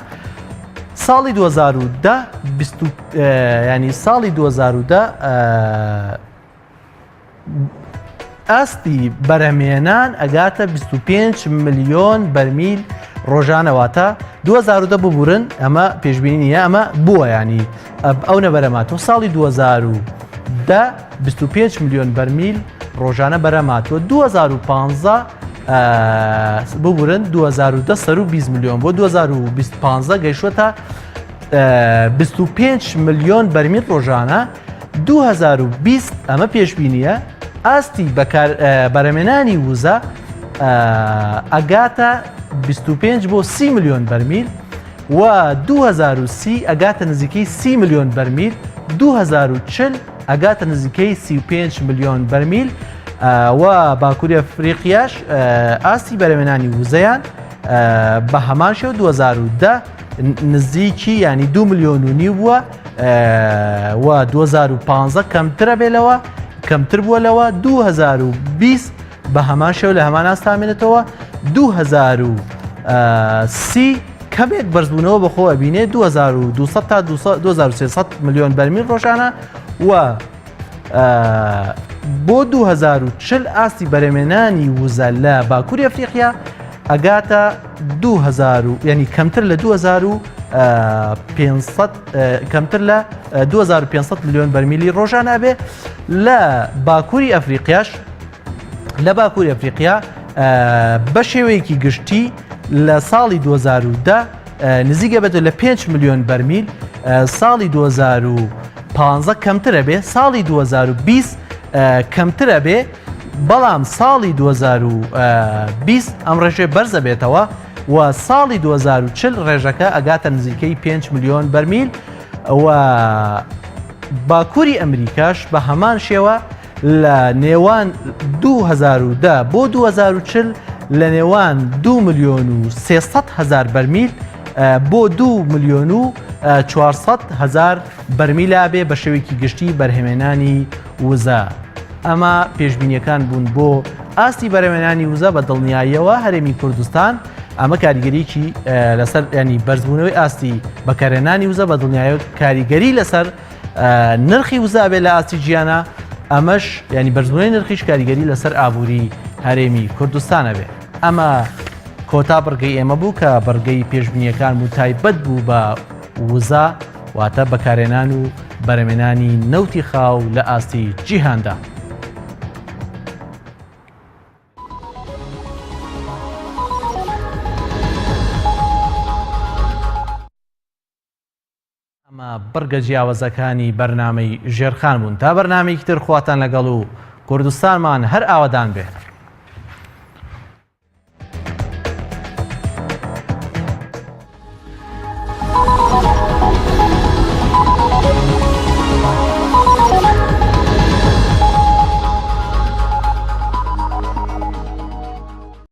ساڵی 2010 ینی ساڵی 2010 ئاستی بەرهەمهێنان ئەگاتە 25 ملیۆن بەرمیل ڕۆژانەواتە 2010 ببورن ئەمە پێشبینی نیە ئەمە بووە ینی ئەو نەبەرەماتەوە ساڵی 2010 25 ملیۆن بەرمیل ڕۆژانە بەرەماتوە 2015 ببورن 2010 سەرو 20 ملیۆن بۆ 2015 گەیشتوەتە 25 ملیۆن بەرمیل ڕۆژانە 2020 ئەمە پێشبینیە ئاستی بەرهەمهێنانی وزە ئەگاتە 25 بۆ 30 ملیۆن بەرمیل و 2030 ئەگاتە نزیکەی 30 ملیۆن بەرمیل 2040 ئەگاتە نزیکەی 35 ملیۆن بەرمیل و باکووری ئەفریقیاش ئاستی بەرهەمهێنانی وزەیان بە هەمان شێوە 2010 نزیکی ینی 2 ملیۆن و نیو بووە و 2015 کەمتر بووە لەوە 2020 بە هەمان شێوە لە هەمان ئاستامێنێتەوە 2030 کەمێک بەرزبوونەوە بەخۆ ئەبینێ 2200 تا 2300 ملیۆن بەرمیل ڕۆژانە و بۆ 2040 ئاستی بەرهەمهێنانی وزە لە باکووری ئەفریقیا ئەگاتە 2000 ینی کەمتر لە 2500 کەمتر لە 2500 ملیۆن بەرمیلی ڕۆژانە بێ لە باکووری ئەفریقیاش بە شێوەیەکی گشتی لە ساڵی 2010 نزیکە بێتە لە 5 ملیۆن بەرمیل ساڵی 2015 کەمترە بێ ساڵی 2020 کەمترە بێ بەڵام ساڵی 2020 ئەم ڕێژێ بەرزە بێتەوە و ساڵی 2040 ڕێژەکە ئەگاتە نزیکەی 5 ملیۆن بەرمیل و باکووری ئەمریکاش بە هەمان شێوە لە نێوان 2010 بۆ 2040 لە نێوان 2 ملیۆن و 300 هزار بەرمیل بۆ 2 ملیۆن و 400 هزار بەرمیلا بێ بە شێوەیەکی گشتی بەرهەمهێنانی وزە. ئەمە پێشبینیەکان بوون بۆ ئاستی بەرەمێنانی وزە بە دڵنیاییەوە هەرێمی کوردستان ئەمە کاریگەریکی لەسەر ینی بەرزبوونەوەی ئاستی بەکارهێنانی وزە بە دڵنیاییەوە کاریگەری لەسەر نرخی وزە بێت لە ئاستی گیانە ئەمەش ینی بەرزبوونەوەی نرخیش کاریگەری لەسەر ئابووری هەرێمی کوردستانە بێت ئەمە کۆتا بڕگەی ئێمە بوو کە بەرگەی پێشبینیەکان بوو تایبەت بوو بە وزە واتە بەکارهێنان و بەرەمێنانی نەوتی خاو لە ئاستی جیهاندا. ئەمە بڕگە جیاوازەکانی بەرنامەی ژێرخان بوون تا بەرنامەیەکی تر خواتان لەگەڵ و کوردستانمان هەر ئاوادان بێت.